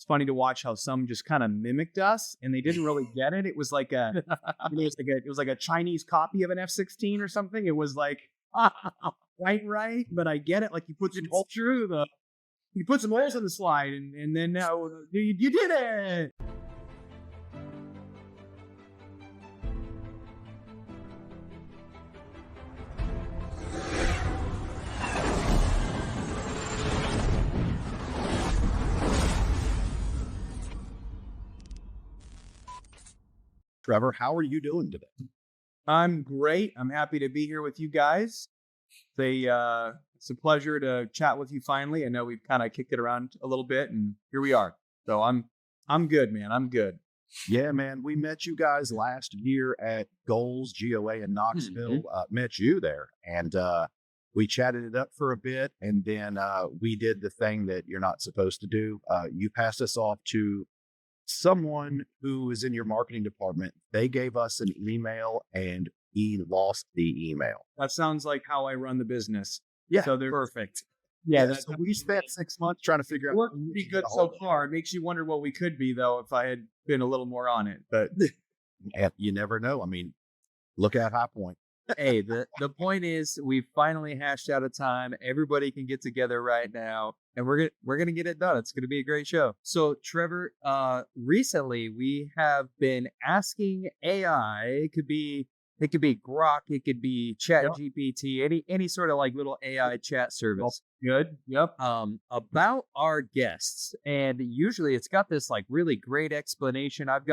it's funny to watch how some just kind of mimicked us, and they didn't really get it. It was like it was like a Chinese copy of an F-16 or something. It was like right, but I get it. Like you put some true though. You put some holes in the slide, and then now you did it. Trevor, how are you doing today? I'm great. I'm happy to be here with you guys. It's a pleasure to chat with you finally. I know we've kind of kicked it around a little bit, and here we are. So I'm good, man. I'm good. Yeah, man. We met you guys last year at Goals GOA in Knoxville. Met you there, and we chatted it up for a bit, and then we did the thing that you're not supposed to do. You passed us off to someone who is in your marketing department. They gave us an email, and he lost the email. That sounds like how I run the business. Yeah, so they're perfect. Yeah, so we spent 6 months trying to figure out. Worked pretty good so far. It makes you wonder what we could be, though, if I had been a little more on it. But you never know. I mean, look at High Point. Hey, the point is we finally hashed out a time. Everybody can get together right now, and we're gonna get it done. It's gonna be a great show. So, Trevor, recently we have been asking AI. It could be Glock, it could be Chat GPT, any sort of like little AI chat service. Good. Yep. About our guests, and usually it's got this like really great explanation. I've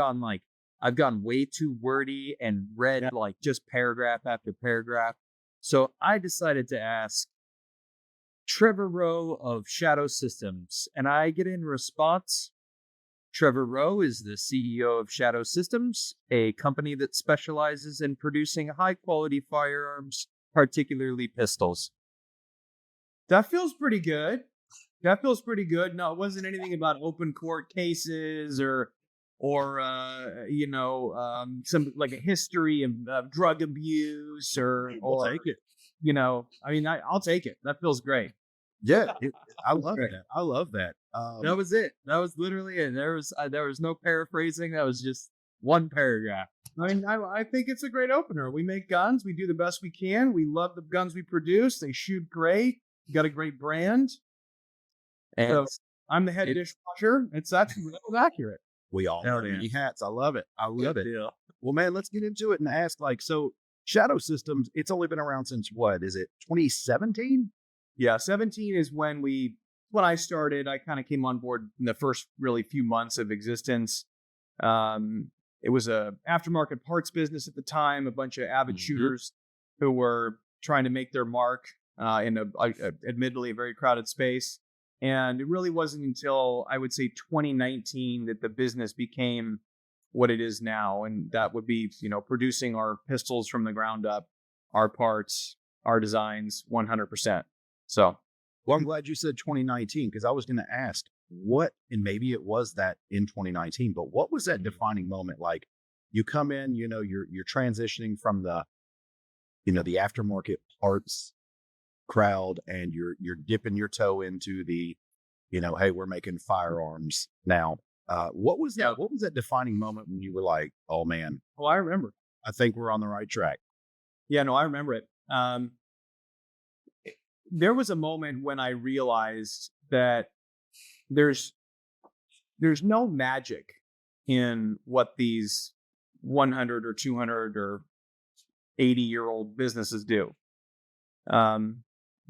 gone way too wordy and read like just paragraph after paragraph. So I decided to ask Trevor Roe of Shadow Systems, and I get in response. Trevor Roe is the CEO of Shadow Systems, a company that specializes in producing high-quality firearms, particularly pistols. That feels pretty good. No, it wasn't anything about open court cases or some like a history of drug abuse or take it. I'll take it. That feels great. Yeah, I love that. I love that. That was it. That was literally it. There was no paraphrasing. That was just one paragraph. I think it's a great opener. We make guns. We do the best we can. We love the guns we produce. They shoot great. We got a great brand. And so I'm the head dishwasher. That's accurate. We all wear many hats. I love it. I love it. Deal. Well, man, let's get into it and ask, so Shadow Systems, it's only been around since what? Is it 2017? Yeah, 17 is when I started. I kind of came on board in the first really few months of existence. It was a aftermarket parts business at the time, a bunch of avid shooters who were trying to make their mark in admittedly a very crowded space. And it really wasn't until I would say 2019 that the business became what it is now. And that would be, producing our pistols from the ground up, our parts, our designs, 100%. So, well, I'm glad you said 2019 because I was going to ask what, and maybe it was that in 2019, but what was that defining moment? Like you come in, you're transitioning from the aftermarket parts crowd, and you're dipping your toe into the, hey, we're making firearms now. What was that? What was that defining moment when you were like, oh man? Oh, I remember. I think we're on the right track. Yeah, no, I remember it. There was a moment when I realized that there's no magic in what these 100 or 200 or 80-year-old businesses do.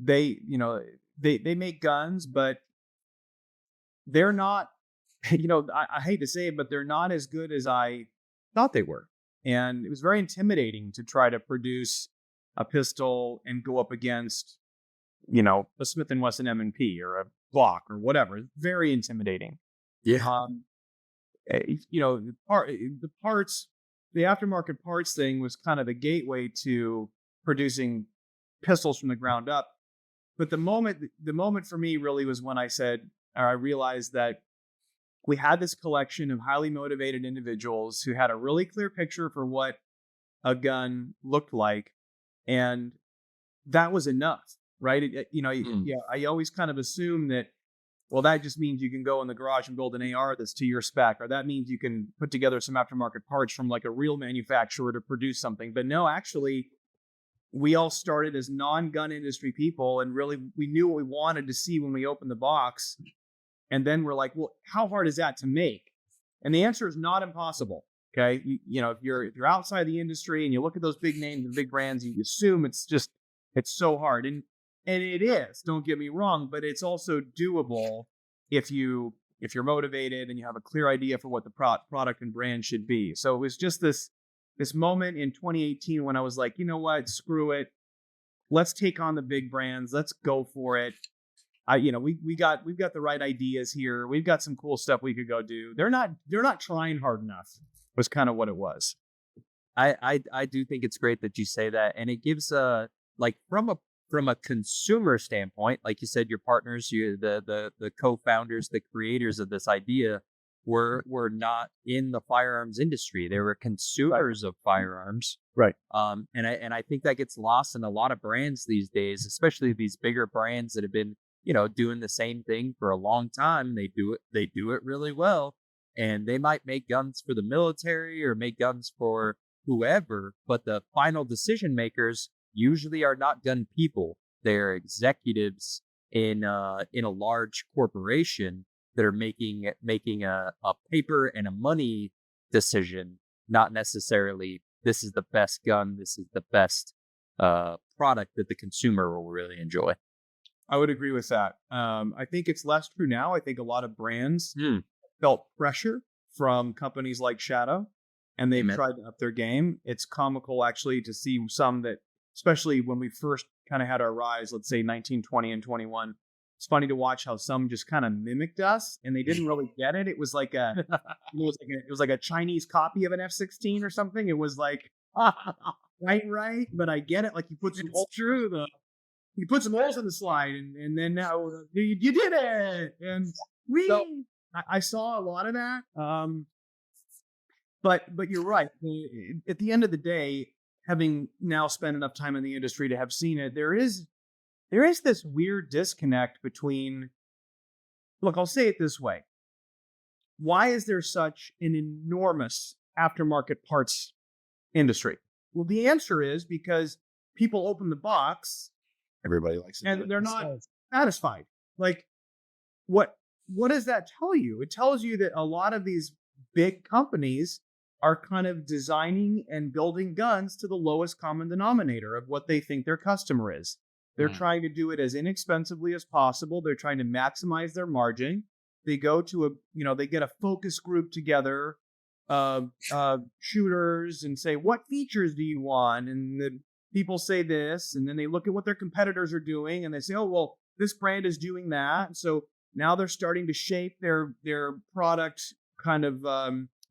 They make guns, but they're not, I hate to say it, but they're not as good as I thought they were. And it was very intimidating to try to produce a pistol and go up against, a Smith & Wesson M&P or a Glock or whatever. Very intimidating. Yeah. The aftermarket parts thing was kind of the gateway to producing pistols from the ground up. But the moment for me really was when I realized that we had this collection of highly motivated individuals who had a really clear picture for what a gun looked like. And that was enough, right? I always kind of assume that Well, that just means you can go in the garage and build an AR that's to your spec, or that means you can put together some aftermarket parts from like a real manufacturer to produce something. But no, actually, we all started as non-gun industry people, and really we knew what we wanted to see when we opened the box. And then we're like, well, how hard is that to make? And the answer is not impossible. Okay. If you're outside the industry and you look at those big names and big brands, you assume it's so hard. And it is, don't get me wrong, but it's also doable if you're motivated and you have a clear idea for what the product and brand should be. So it was just this moment in 2018 when I was like, you know what, screw it. Let's take on the big brands. Let's go for it. We've got the right ideas here. We've got some cool stuff we could go do. They're not trying hard enough, was kind of what it was. I do think it's great that you say that, and it gives like from a consumer standpoint, like you said, your partners, the co-founders, the creators of this idea were not in the firearms industry. They were consumers of firearms. Right. And I think that gets lost in a lot of brands these days, especially these bigger brands that have been, doing the same thing for a long time. They do it really well. And they might make guns for the military or make guns for whoever, but the final decision makers usually are not gun people. They're executives in a large corporation that are making a paper and a money decision, not necessarily this is the best gun, this is the best product that the consumer will really enjoy. I would agree with that. I think it's less true now. I think a lot of brands felt pressure from companies like Shadow, and they've tried to up their game. It's comical, actually, to see some that, especially when we first kind of had our rise, let's say 1920 and 21. It's funny to watch how some just kind of mimicked us, and they didn't really get it. It was like a Chinese copy of an F-16 or something. It was like right, but I get it. Like you put some holes in the slide, and then now you did it, and I saw a lot of that. But you're right. At the end of the day, having now spent enough time in the industry to have seen it, there is this weird disconnect between. Look, I'll say it this way: why is there such an enormous aftermarket parts industry? Well, the answer is because people open the box. Everybody likes it, and they're not satisfied. Like, what does that tell you? It tells you that a lot of these big companies are kind of designing and building guns to the lowest common denominator of what they think their customer is. They're trying to do it as inexpensively as possible. They're trying to maximize their margin. They go to they get a focus group together, shooters, and say, what features do you want? And the people say this, and then they look at what their competitors are doing, and they say, oh, well, this brand is doing that. So now they're starting to shape their product kind of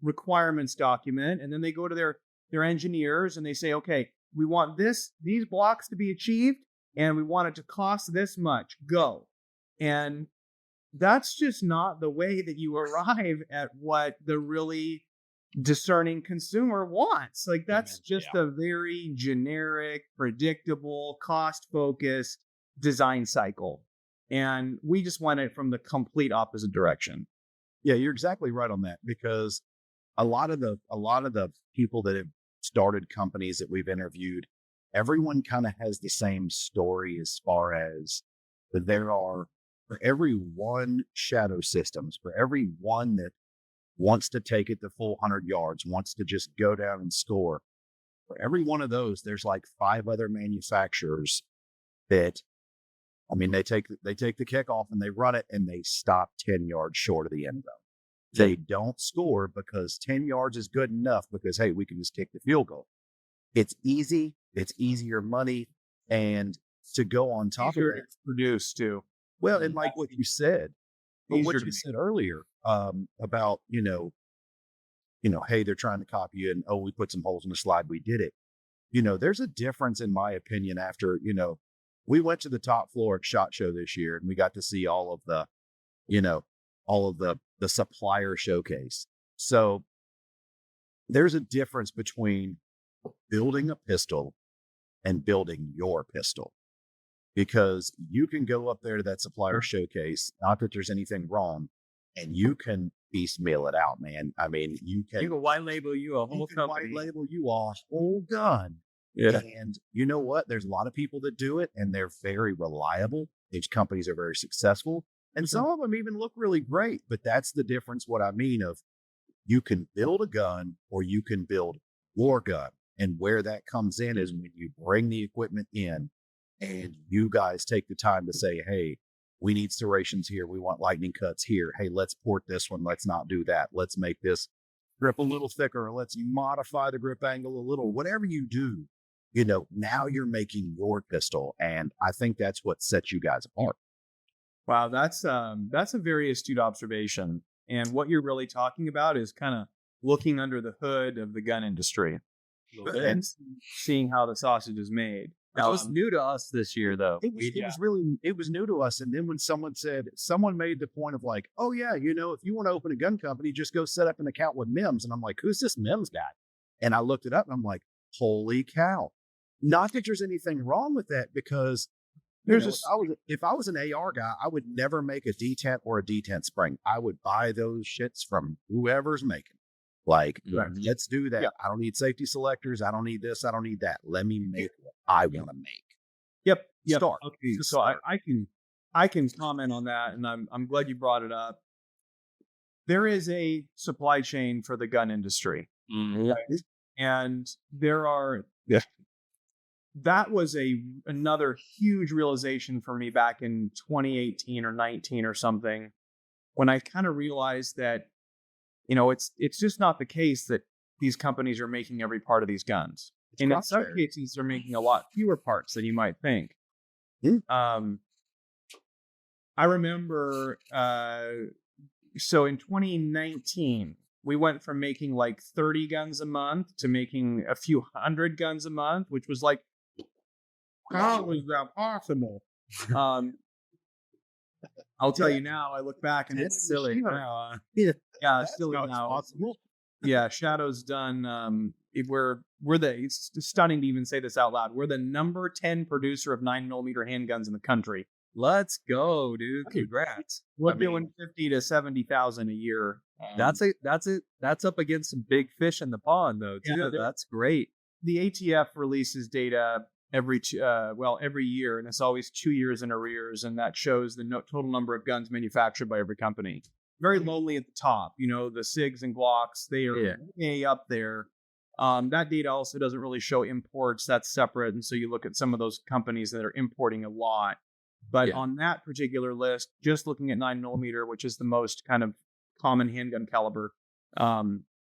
requirements document, and then they go to their engineers and they say, okay, we want these blocks to be achieved, and we want it to cost this much. Go. And that's just not the way that you arrive at what the really discerning consumer wants. Like that's just a very generic, predictable, cost-focused design cycle. And we just went it from the complete opposite direction. Yeah, you're exactly right on that, because a lot of the people that have started companies that we've interviewed, everyone kind of has the same story as far as that there are, for every one Shadow Systems, for every one that wants to take it the full 100 yards, wants to just go down and score, for every one of those, there's like 5 other manufacturers that, I mean, they take the kickoff and they run it and they stop 10 yards short of the end zone. They don't score because 10 yards is good enough because, hey, we can just kick the field goal. It's easy. It's easier money. And to go on top of it, produce too. Well, and like what you said, what you said earlier about, hey, they're trying to copy you and, oh, we put some holes in the slide. We did it. There's a difference, in my opinion, after, we went to the top floor at SHOT Show this year and we got to see all of the supplier showcase. So there's a difference between building a pistol and building your pistol. because you can go up there to that supplier showcase, not that there's anything wrong, and you can piecemeal it out, man. I mean, You can white label you a whole can white company. label you a whole gun. Yeah. And you know what? There's a lot of people that do it, and they're very reliable. These companies are very successful, and some of them even look really great. But that's the difference. What I mean of you can build a gun or you can build your gun, and where that comes in is when you bring the equipment in, and you guys take the time to say, "Hey, we need serrations here. We want lightning cuts here. Hey, let's port this one. Let's not do that. Let's make this grip a little thicker. Or let's modify the grip angle a little." Whatever you do, now you're making your pistol. And I think that's what sets you guys apart. Wow, that's a very astute observation. And what you're really talking about is kind of looking under the hood of the gun industry and seeing how the sausage is made. That was new to us this year, though. It was new to us. And then when someone made the point of like, oh yeah, if you want to open a gun company, just go set up an account with Mims. And I'm like, who's this Mims guy? And I looked it up and I'm like, holy cow. Not that there's anything wrong with that, because if I was an AR guy, I would never make a detent or a detent spring. I would buy those shits from whoever's making. Like, let's do that. Yeah. I don't need safety selectors. I don't need this. I don't need that. Let me make what I want to make. Yep. Start. Okay. So I can comment on that, and I'm glad you brought it up. There is a supply chain for the gun industry, right? And there are. Yeah. That was another huge realization for me back in 2018 or 19 or something, when I kind of realized that, it's just not the case that these companies are making every part of these guns. And in some cases, they're making a lot fewer parts than you might think. I remember, so in 2019, we went from making like 30 guns a month to making a few hundred guns a month, which was like, how was that possible? I'll tell you now, I look back and it's silly now. It's silly now. Possible. Yeah, Shadow's done. It's stunning to even say this out loud. We're the number 10 producer of 9mm handguns in the country. Let's go, dude! Congrats. We're doing 50 to 70,000 a year. That's up against some big fish in the pond, though. Too. Yeah, that's great. The ATF releases data every year, and it's always 2 years in arrears, and that shows the total number of guns manufactured by every company. Very lonely at the top, the SIGs and Glocks, they are way up there. That data also doesn't really show imports. That's separate, and so you look at some of those companies that are importing a lot. But on that particular list, just looking at 9mm, which is the most kind of common handgun caliber,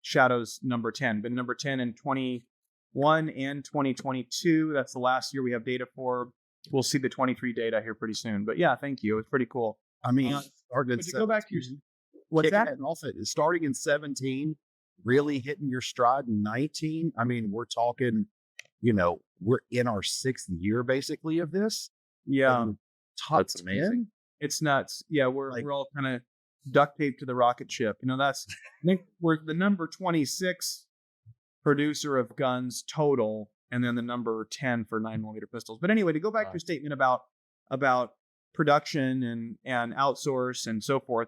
Shadow's number 10. Been number 10 in 2021 and 2022. That's the last year we have data for. We'll see the 23 data here pretty soon. But yeah, thank you. It's pretty cool. I mean, go back to what's that? Starting in 17, really hitting your stride in 19. I mean, we're talking, we're in our 6th year basically of this. Yeah. That's amazing. 10? It's nuts. Yeah, we're all kind of duct taped to the rocket ship. I think we're the number 26 producer of guns total, and then the number 10 for 9mm pistols. But anyway, to go back to your statement about production and outsource and so forth,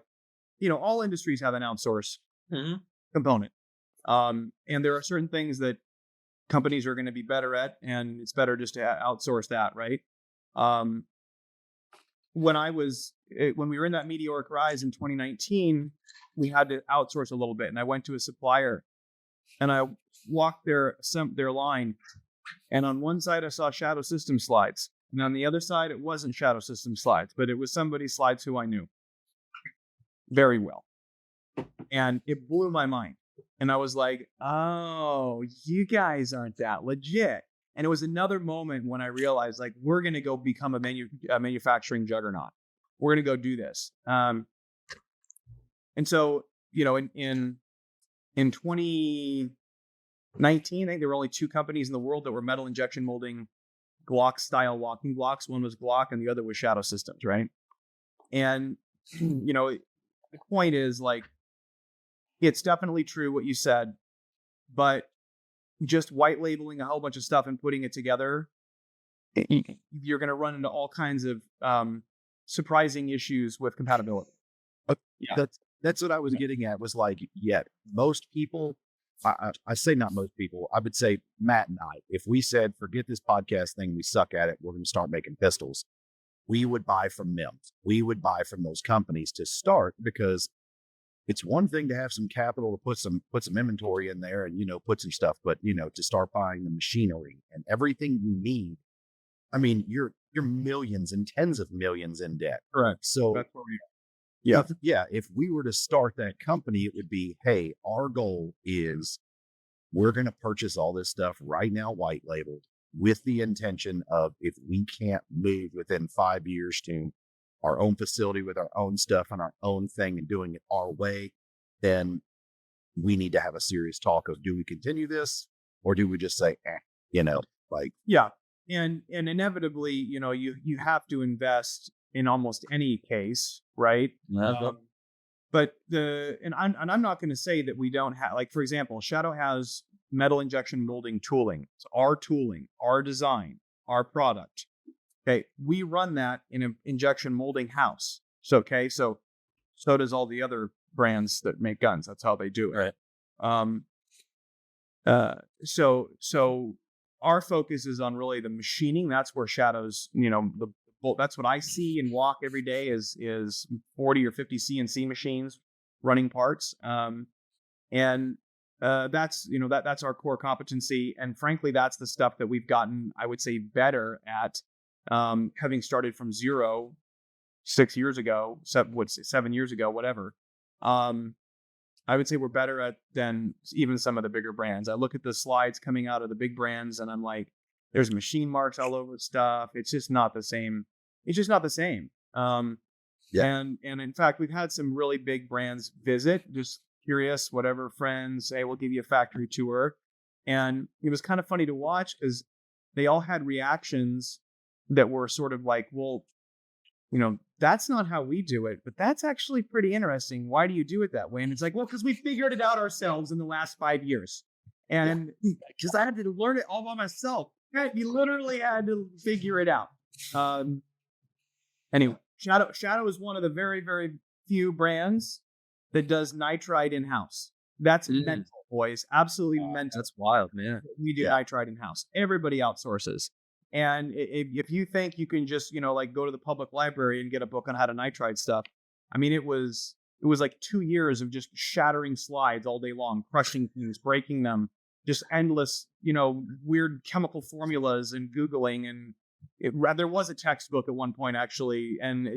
all industries have an outsource component. And there are certain things that companies are going to be better at, and it's better just to outsource that, right? When we were in that meteoric rise in 2019, we had to outsource a little bit, and I went to a supplier, and I walked their line, and on one side I saw Shadow System slides, and on the other side it wasn't Shadow System slides, but it was somebody's slides who I knew very well, and it blew my mind. And I was like, oh, you guys aren't that legit. And it was another moment when I realized, like, we're going to go become a manufacturing juggernaut. We're going to go do this. And so, in 2019, I think there were only 2 companies in the world that were metal injection molding Glock style walking blocks. One was Glock and the other was Shadow Systems, right? And, the point is, like, it's definitely true what you said, but just white labeling a whole bunch of stuff and putting it together you're going to run into all kinds of surprising issues with compatibility. Yeah. That's what I was getting at, was like, most people, I say not most people, I would say Matt and I, if we said, forget this podcast thing, we suck at it, we're going to start making pistols, we would buy from them. We would buy from those companies to start, because it's one thing to have some capital to put some inventory in there and, put some stuff, but, to start buying the machinery and everything you need. I mean, you're millions and tens of millions in debt. Correct. So that's where we if we were to start that company, it would be, hey, our goal is we're going to purchase all this stuff right now, white labeled, with the intention of, if we can't move within 5 years to our own facility with our own stuff and our own thing and doing it our way, then we need to have a serious talk of, do we continue this, or do we just say, and inevitably, you have to invest in almost any case, right? But I'm not going to say that we don't have, like, for example, Shadow has metal injection molding tooling. It's our tooling, our design, our product. Okay, we run that in an injection molding house. So does all the other brands that make guns. That's how they do it. Right. So our focus is on really the machining. That's where Shadow's, that's what I see and walk every day is 40 or 50 CNC machines running parts. And that's our core competency. And frankly, that's the stuff that we've gotten, I would say, better at, having started from zero 6 years ago, 7 years ago, whatever. I would say we're better at than even some of the bigger brands. I look at the slides coming out of the big brands and I'm like, there's machine marks all over stuff. It's just not the same. It's just not the same. And in fact, we've had some really big brands visit, just curious, whatever, friends, hey, we'll give you a factory tour. And it was kind of funny to watch because they all had reactions that were sort of like, well, that's not how we do it, but that's actually pretty interesting. Why do you do it that way? And it's like, well, because we figured it out ourselves in the last 5 years. And because I had to learn it all by myself. Right? You literally had to figure it out. Anyway, Shadow is one of the very, very few brands that does nitride in-house. That's mental, boys. Absolutely mental. That's wild, man. We do nitride in-house. Everybody outsources. And if you think you can just, go to the public library and get a book on how to nitride stuff, I mean, it was like 2 years of just shattering slides all day long, crushing things, breaking them, just endless, weird chemical formulas and Googling. And there was a textbook at one point, actually, and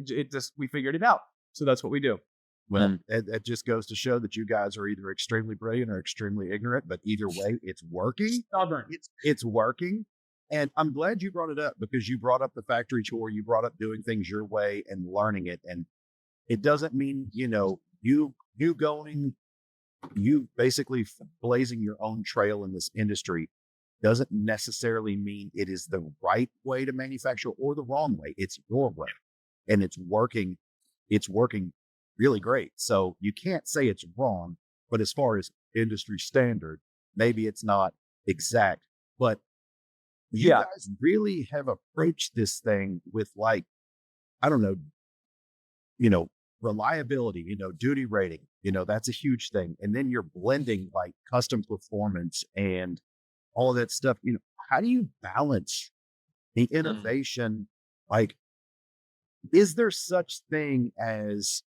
we figured it out. So that's what we do. Well, it just goes to show that you guys are either extremely brilliant or extremely ignorant, but either way, it's working. Stubborn. It's working. And I'm glad you brought it up, because you brought up the factory tour, you brought up doing things your way and learning it. And it doesn't mean, you basically blazing your own trail in this industry doesn't necessarily mean it is the right way to manufacture or the wrong way. It's your way, and it's working really great. So you can't say it's wrong, but as far as industry standard, maybe it's not exact, but you guys really have approached this thing with, like, I don't know, reliability, duty rating, that's a huge thing. And then you're blending like custom performance and all of that stuff. How do you balance the innovation? Like, is there such thing as,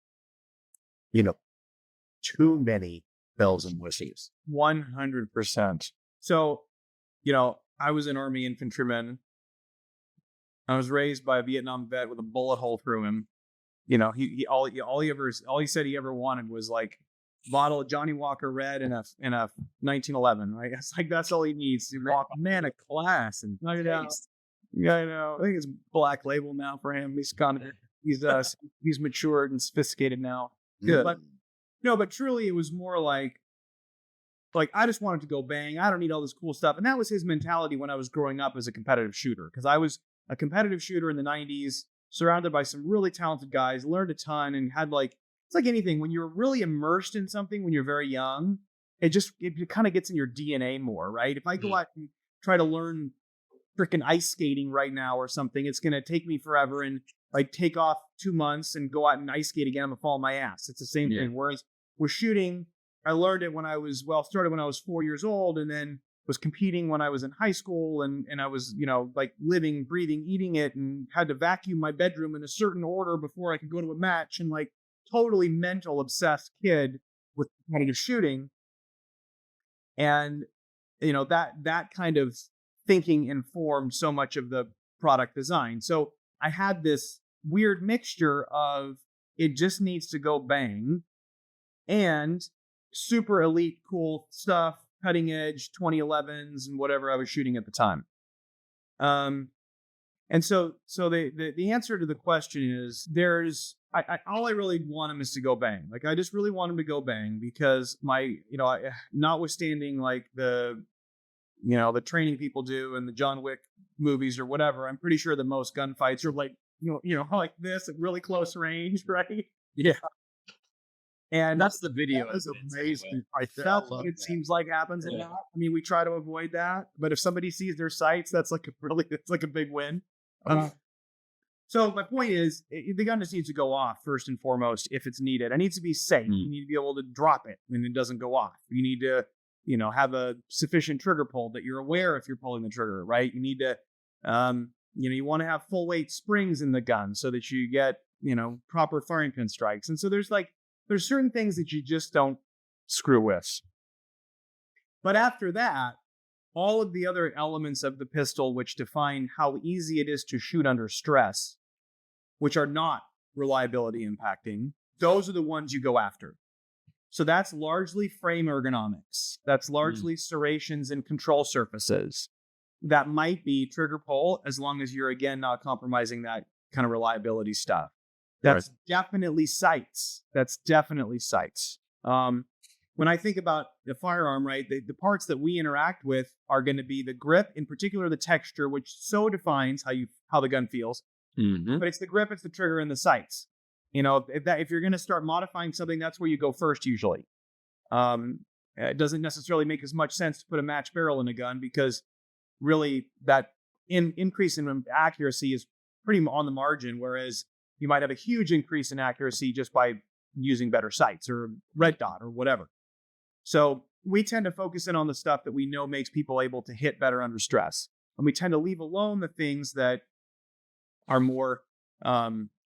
too many bells and whistles? 100%. So, I was an Army infantryman. I was raised by a Vietnam vet with a bullet hole through him. All he said he ever wanted was like a bottle of Johnny Walker Red and a 1911. Right? It's like that's all he needs to walk. Man of class and taste. Yeah, I know. I think it's Black Label now for him. He's matured and sophisticated now. Good. But truly, it was more like I just wanted to go bang. I don't need all this cool stuff. And that was his mentality when I was growing up as a competitive shooter. Because I was a competitive shooter in the 90s, surrounded by some really talented guys, learned a ton, and had it's like anything. When you're really immersed in something when you're very young, it kind of gets in your DNA more, right? If I go out and try to learn freaking ice skating right now or something. It's going to take me forever. And I take off 2 months and go out and ice skate again. I'm going to fall on my ass. It's the same thing. Whereas with shooting, I learned it when I was, started when I was 4 years old, and then was competing when I was in high school, and I was, like living, breathing, eating it, and had to vacuum my bedroom in a certain order before I could go to a match, and like totally mental obsessed kid with competitive shooting. And, that kind of thinking informed so much of the product design. So I had this weird mixture of it just needs to go bang and super elite, cool stuff, cutting edge 2011s and whatever I was shooting at the time. And so the answer to the question is all I really want them is to go bang. Like I just really want them to go bang because notwithstanding like the training people do in the John Wick movies or whatever, I'm pretty sure that most gunfights are like, like this at really close range, right? Yeah. And that's the video. That's amazing. That's what it seems like happens a lot. I mean, we try to avoid that, but if somebody sees their sights, it's like a big win. So my point is, the gun just needs to go off first and foremost if it's needed. It needs to be safe. You need to be able to drop it when it doesn't go off. You need to, have a sufficient trigger pull that you're aware if you're pulling the trigger, right? You need to, you want to have full weight springs in the gun so that you get, proper firing pin strikes. And so there's certain things that you just don't screw with. But after that, all of the other elements of the pistol, which define how easy it is to shoot under stress, which are not reliability impacting, those are the ones you go after. So that's largely frame ergonomics. That's largely serrations and control surfaces. That might be trigger pull, as long as you're, again, not compromising that kind of reliability stuff. That's definitely sights. When I think about the firearm, right, the parts that we interact with are going to be the grip, in particular the texture, which so defines how the gun feels. Mm-hmm. But it's the grip, it's the trigger, and the sights. If you're going to start modifying something, that's where you go first usually. It doesn't necessarily make as much sense to put a match barrel in a gun because really that increase in accuracy is pretty on the margin, whereas you might have a huge increase in accuracy just by using better sights or red dot or whatever. So we tend to focus in on the stuff that we know makes people able to hit better under stress. And we tend to leave alone the things that are more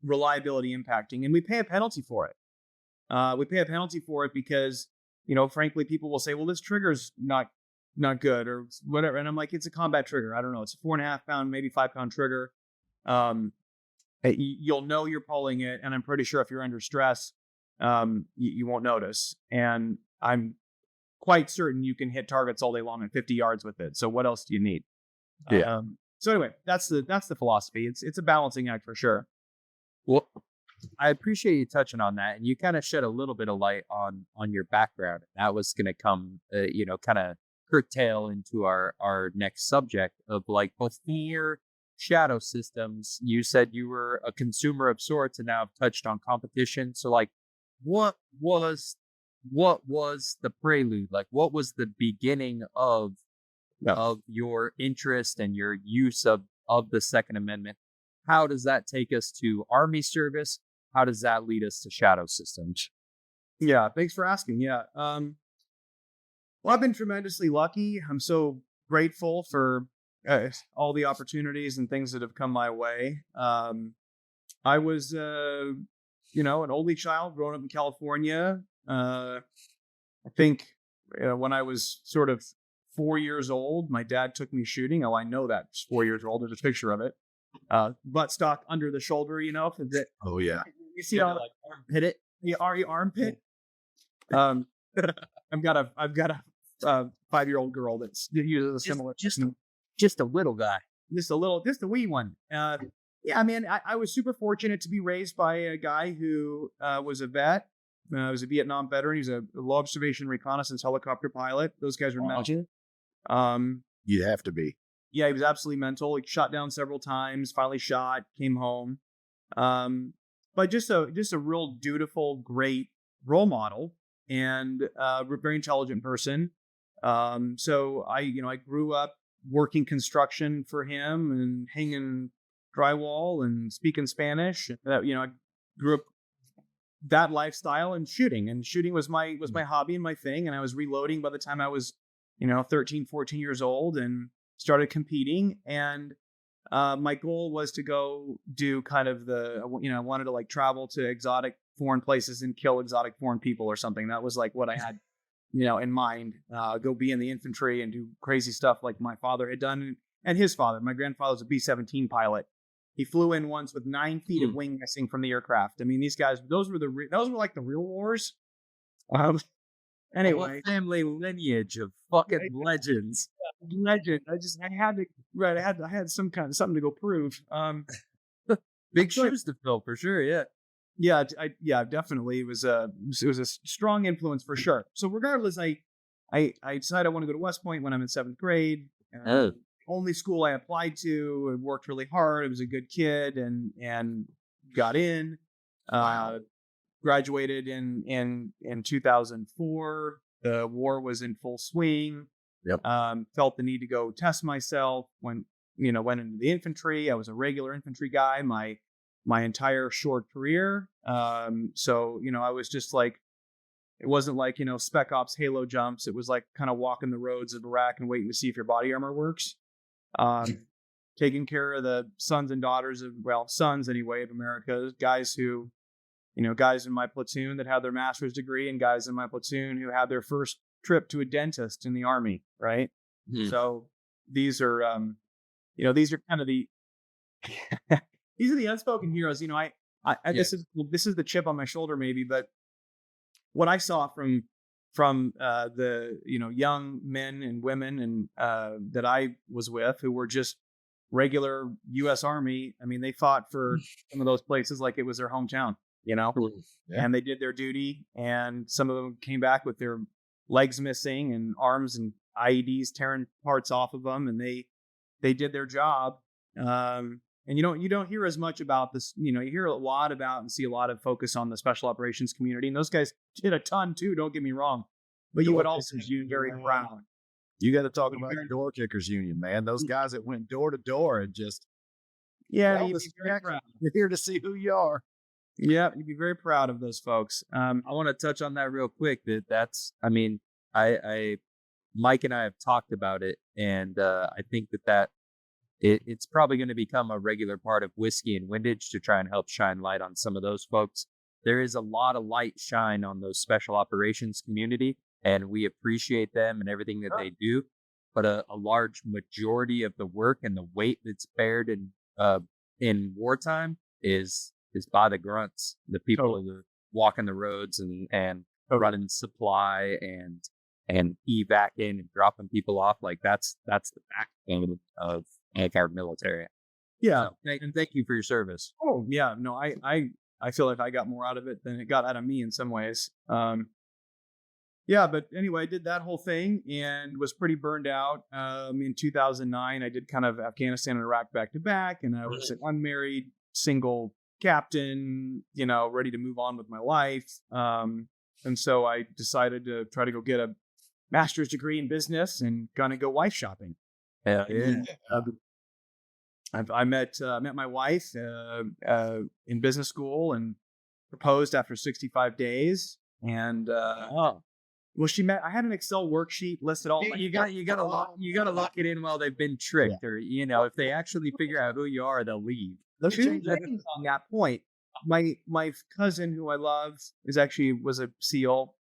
reliability impacting. And we pay a penalty for it. We pay a penalty for it because, frankly, people will say, well, this trigger's not good or whatever. And I'm like, it's a combat trigger. I don't know. It's a 4.5 pound, maybe 5 pound trigger. You'll know you're pulling it. And I'm pretty sure if you're under stress, you won't notice. And I'm quite certain you can hit targets all day long at 50 yards with it. So what else do you need? Yeah. So anyway, that's the philosophy. It's a balancing act for sure. Well, I appreciate you touching on that, and you kind of shed a little bit of light on your background. That was going to come, kind of curtail into our next subject of like both fear, shadow systems. You said you were a consumer of sorts, and now have touched on competition. So like, what was the prelude? Like, what was the beginning of your interest and your use of the Second Amendment? How does that take us to Army service? How does that lead us to shadow systems? Yeah, thanks for asking. Yeah. Well, I've been tremendously lucky. I'm so grateful for all the opportunities and things that have come my way. I was, an only child growing up in California. I think when I was sort of 4 years old, my dad took me shooting. Oh, I know that. 4 years old. There's a picture of it. Buttstock under the shoulder, Oh yeah. You see how like armpit it? The armpit. I've got a 5-year-old girl that's uses a similar. Just a little guy. Just a wee one. I mean, I was super fortunate to be raised by a guy who was a vet. Was a Vietnam veteran. He was a low observation reconnaissance helicopter pilot. Those guys were mental. You'd have to be. Yeah, he was absolutely mental. He shot down several times, finally shot, came home. But just a real dutiful, great role model and a very intelligent person. So I grew up working construction for him and hanging drywall and speaking Spanish. I grew up that lifestyle and shooting was my hobby and my thing. And I was reloading by the time I was, 13, 14 years old and started competing. And my goal was to go do kind of I wanted to like travel to exotic foreign places and kill exotic foreign people or something. That was like what I had, in mind. Go be in the infantry and do crazy stuff like my father had done, and his father. My grandfather was a B-17 pilot. He flew in once with 9 feet of wing missing from the aircraft. I mean, these guys, those were like the real wars. Anyway, family lineage of fucking legends. Legend. I had something to go prove. Big shoes to fill for sure. Yeah. Yeah, definitely. It was a strong influence for sure. So regardless, I decided I want to go to West Point when I'm in 7th grade. Only school I applied to. I worked really hard. I was a good kid and got in. Graduated in 2004. The war was in full swing. Yep. Felt the need to go test myself. Went into the infantry. I was a regular infantry guy my entire short career. So I was just like, it wasn't like Spec Ops Halo jumps. It was like kind of walking the roads of Iraq and waiting to see if your body armor works. Taking care of the sons and daughters sons anyway of America, guys who, guys in my platoon that had their master's degree and guys in my platoon who had their first trip to a dentist in the Army. Right. So these are, these are kind of the, these are the unspoken heroes. This is the chip on my shoulder maybe, but what I saw from the young men and women and that I was with who were just regular U.S. Army. I mean, they fought for some of those places like it was their hometown, and they did their duty. And some of them came back with their legs missing and arms and IEDs tearing parts off of them, and they did their job. And you don't hear as much about this. You hear a lot about and see a lot of focus on the special operations community, and those guys did a ton too. Don't get me wrong, but you would also be very proud. You got to talk about the Door Kickers Union, man. Those guys that went door to door and just you'd be very proud. You're here to see who you are. Yeah, you'd be very proud of those folks. I want to touch on that real quick. I Mike and I have talked about it, and I think that it's probably going to become a regular part of Whiskey and Windage to try and help shine light on some of those folks. There is a lot of light shine on those special operations community, and we appreciate them and everything that they do. But a large majority of the work and the weight that's bared in wartime is by the grunts, the people who walking the roads and running supply and evacing and dropping people off. Like that's the backbone of our military. Yeah. So, and thank you for your service. Oh yeah. No, I feel like I got more out of it than it got out of me in some ways. Yeah, but anyway, I did that whole thing and was pretty burned out. In 2009, I did kind of Afghanistan and Iraq back to back, and I was an unmarried single captain, ready to move on with my life. And so I decided to try to go get a master's degree in business and gonna go wife shopping. Yeah. I met my wife in business school and proposed after 65 days. And well, I had an Excel worksheet listed all. You gotta lock it in while they've been tricked, or if they actually figure out who you are, they'll leave. Let's change things on that point. My cousin, who I love, was a SEAL.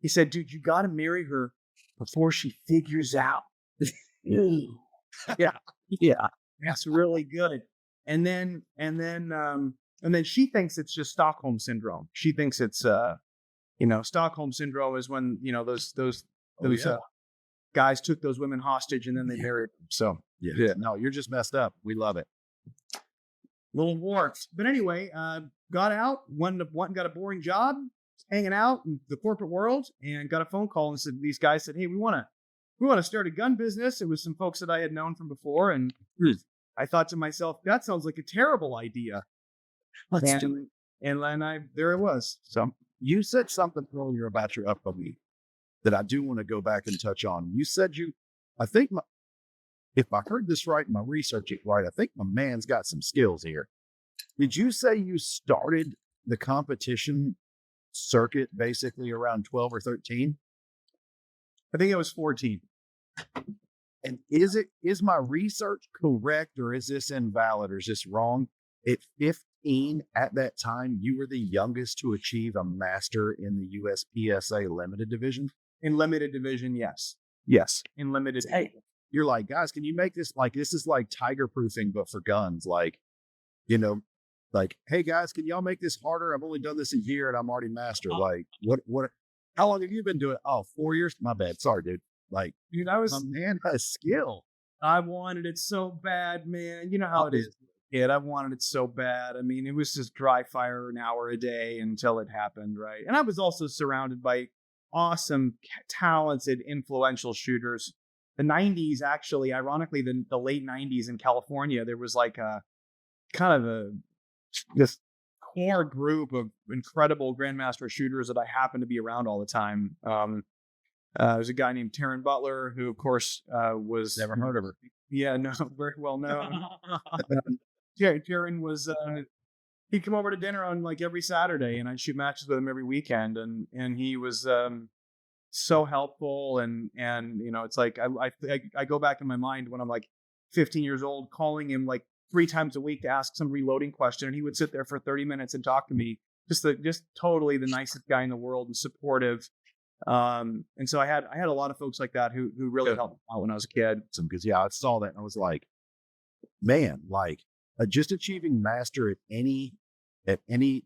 He said, "Dude, you got to marry her before she figures out." Yeah, that's really good. And then she thinks it's just Stockholm syndrome. She thinks it's Stockholm syndrome is when those guys took those women hostage and then they married them. So no, you're just messed up. We love it. Little warped, but anyway, got out, got a boring job, hanging out in the corporate world, and got a phone call and said these guys said, "Hey, we want to start a gun business." It was some folks that I had known from before, and I thought to myself, that sounds like a terrible idea. Let's do it. And then there it was. So you said something earlier about your upbringing that I do want to go back and touch on. You said I think if I heard this right and my research it right, I think my man's got some skills here. Did you say you started the competition circuit basically around 12 or 13? I think it was 14. And is my research correct, or is this invalid, or is this wrong? At 15, at that time, you were the youngest to achieve a master in the USPSA limited division. In limited division, yes. Yes. In limited. Hey, you're like, guys, can you make this like, this is like tiger proofing, but for guns? Like, you know, like, hey guys, can y'all make this harder? I've only done this a year and I'm already master. Like, how long have you been doing it? Oh, 4 years. My bad. Sorry, dude. Like, Dude, my man has skill. I wanted it so bad, man. You know how it is. Kid, I wanted it so bad. I mean, it was just dry fire an hour a day until it happened, right? And I was also surrounded by awesome, talented, influential shooters. The 90s, actually, ironically, the late 90s in California, there was like a kind of this core group of incredible grandmaster shooters that I happened to be around all the time. There's a guy named Taryn Butler, who, of course, was... Never heard of her. Yeah, no, very well known. Taryn was... he'd come over to dinner on like every Saturday, and I'd shoot matches with him every weekend, and he was so helpful, and you know, it's like I go back in my mind when I'm like 15 years old, calling him like 3 times a week to ask some reloading question, and he would sit there for 30 minutes and talk to me. Just totally the nicest guy in the world and supportive. And so I had a lot of folks like that who really helped me out when I was a kid. Because I saw that and I was like, man, like just achieving master at any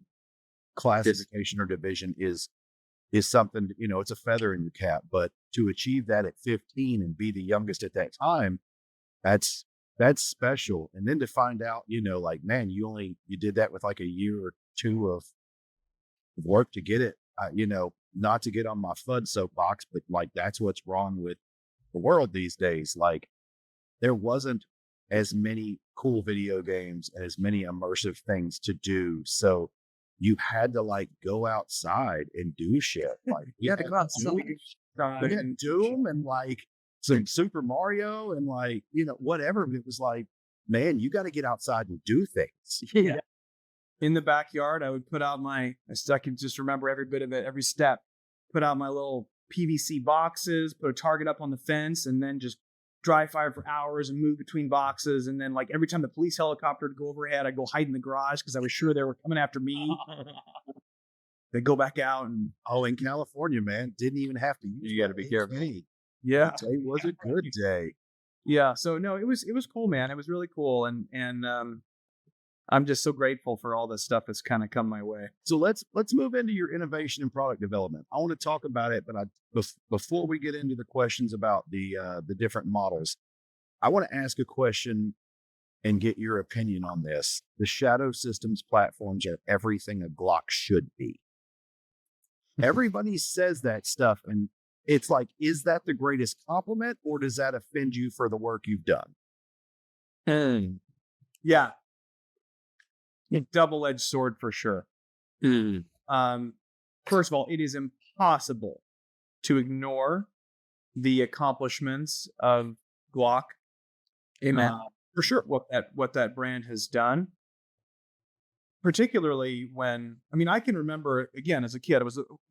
classification or division is something, you know, it's a feather in your cap. But to achieve that at 15 and be the youngest at that time, that's special. And then to find out, you know, like, man, you did that with like a year or 2 of work to get it. You know, not to get on my FUD soapbox, but like, that's what's wrong with the world these days. Like, there wasn't as many cool video games and as many immersive things to do. So you had to like go outside and do shit. Like, you had to go outside. We had Doom and like some Super Mario and like, you know, whatever. It was like, man, you got to get outside and do things. Yeah. In the backyard, I would put out I can just remember every bit of it, every step. Put out my little PVC boxes, put a target up on the fence, and then just dry fire for hours and move between boxes. And then like every time the police helicopter would go overhead, I'd go hide in the garage because I was sure they were coming after me. They'd go back out and... Oh, in California, man, didn't even have to use... You got to be careful. Yeah. Today was a good day. Yeah. So no, it was cool, man. It was really cool. And I'm just so grateful for all the stuff that's kind of come my way. So let's move into your innovation and product development. I want to talk about it, but before we get into the questions about the different models, I want to ask a question and get your opinion on this. The Shadow Systems platforms are everything a Glock should be. Everybody says that stuff, and it's like, is that the greatest compliment, or does that offend you for the work you've done? Yeah. Double-edged sword for sure. First of all, it is impossible to ignore the accomplishments of Glock. Amen. For sure, what that brand has done. Particularly when, I mean, I can remember again as a kid,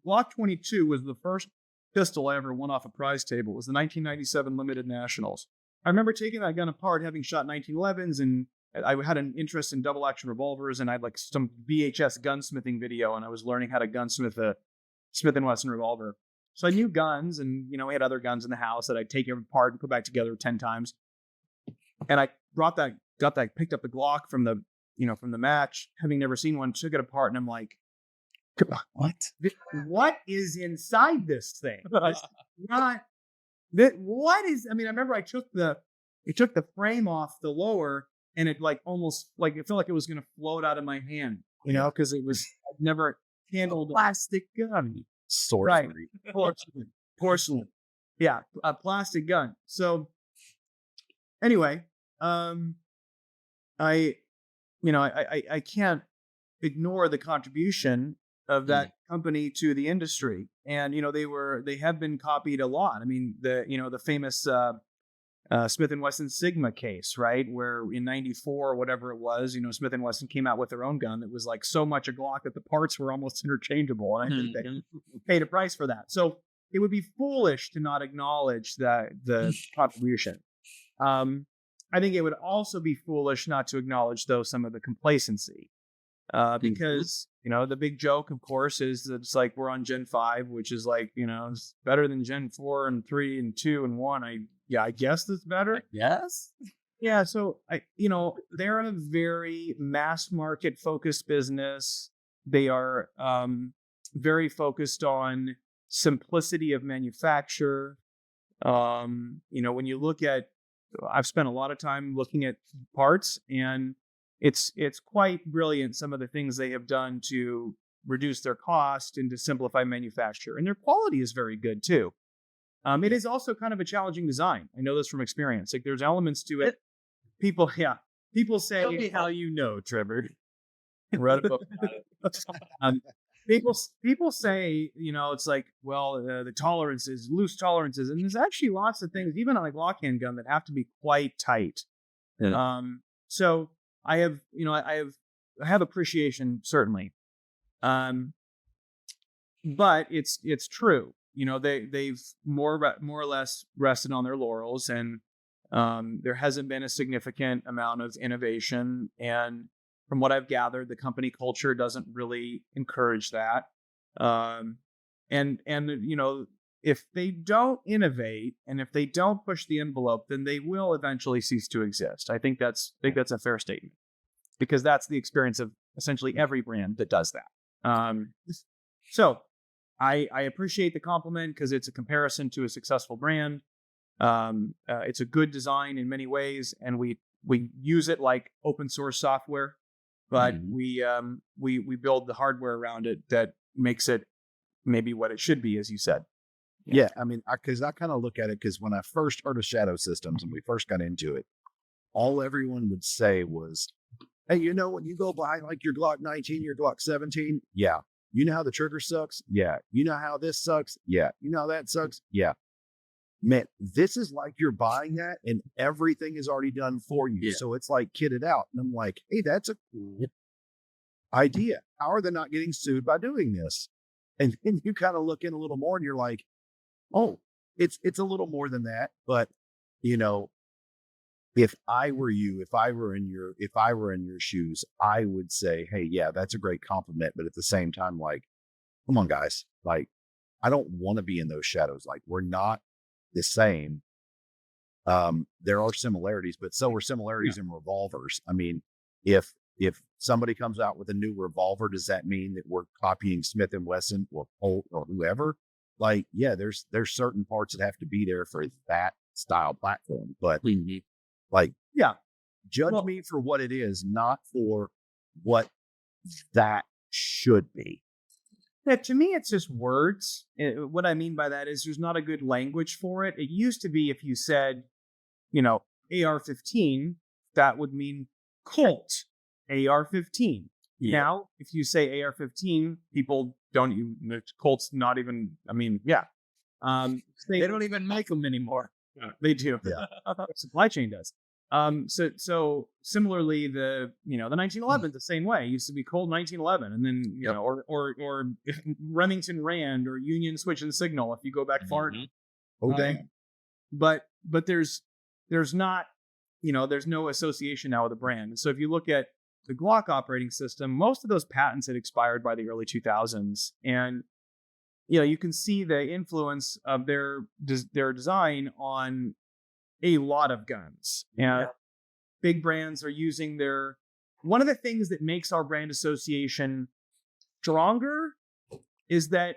Glock 22 was the first pistol I ever won off a prize table. It was the 1997 Limited Nationals. I remember taking that gun apart, having shot 1911s, and I had an interest in double action revolvers, and I had like some VHS gunsmithing video, and I was learning how to gunsmith a Smith & Wesson revolver. So I knew guns, and you know, we had other guns in the house that I'd take apart and put back together 10 times. And I picked up the Glock from the match, having never seen one, took it apart, and I'm like, what is inside this thing? I remember I took the frame off the lower, and it like almost like it felt like it was going to float out of my hand, you know, because I'd never handled a plastic gun. Sorcery. Right. Porcelain. Yeah, a plastic gun. So anyway, I can't ignore the contribution of that company to the industry. And, you know, they have been copied a lot. I mean, the famous Smith & Wesson Sigma case, right? Where in 94 or whatever it was, Smith & Wesson came out with their own gun that was like so much a Glock that the parts were almost interchangeable. And I think they paid a price for that. So it would be foolish to not acknowledge the contribution. I think it would also be foolish not to acknowledge, though, some of the complacency. Because, the big joke, of course, is that it's like we're on Gen 5, which is like, it's better than Gen 4 and 3 and 2 and 1. I guess that's better. Yes. Yeah. So, they're a very mass market focused business. They are very focused on simplicity of manufacture. When you look at, I've spent a lot of time looking at parts, and it's quite brilliant, some of the things they have done to reduce their cost and to simplify manufacture. And their quality is very good too. It is also kind of a challenging design. I know this from experience. Like there's elements to it. People say, Tell me how you know, Trevor. Read a book about it. People say, it's like, well, the tolerances, loose tolerances, and there's actually lots of things, even on a Glock handgun, that have to be quite tight. Yeah. So I have appreciation, certainly. But it's true. They've more or less rested on their laurels, and there hasn't been a significant amount of innovation. And from what I've gathered, the company culture doesn't really encourage that. And if they don't innovate and if they don't push the envelope, then they will eventually cease to exist. I think that's a fair statement, because that's the experience of essentially every brand that does that. So I appreciate the compliment, because it's a comparison to a successful brand. It's a good design in many ways, and we use it like open source software, but we build the hardware around it that makes it maybe what it should be, as you said. Yeah, I mean, because I kind of look at it, because when I first heard of Shadow Systems and we first got into it, all everyone would say was, hey, when you go buy like your Glock 19, your Glock 17, yeah. You know how the trigger sucks? Yeah. You know how this sucks? Yeah. You know how that sucks? Yeah. Man, this is like you're buying that and everything is already done for you. Yeah. So it's like kitted out. And I'm like, hey, that's a cool idea. How are they not getting sued by doing this? And then you kind of look in a little more and you're like, oh, it's a little more than that. But if I were you, if I were in your shoes, I would say, hey, yeah, that's a great compliment. But at the same time, like, come on, guys, like, I don't want to be in those shadows. Like, we're not the same. There are similarities, but so are similarities in revolvers. I mean, if somebody comes out with a new revolver, does that mean that we're copying Smith & Wesson or Colt or whoever? Like, yeah, there's certain parts that have to be there for that style platform, but like, yeah, judge me for what it is, not for what that should be. Yeah, to me, it's just words. What I mean by that is there's not a good language for it. It used to be, if you said, AR-15, that would mean Colt AR-15. Yeah. Now, if you say AR-15, people don't. Colt's not even. I mean, yeah. They don't even make them anymore. They do. Yeah. Supply chain does. So similarly, the 1911 the same way. It used to be Colt 1911, and then or Remington Rand or Union Switch and Signal if you go back far. Oh dang! But there's not there's no association now with the brand. And so if you look at the Glock operating system, most of those patents had expired by the early 2000s, and you can see the influence of their design on a lot of guns. And big brands are using one of the things that makes our brand association stronger is that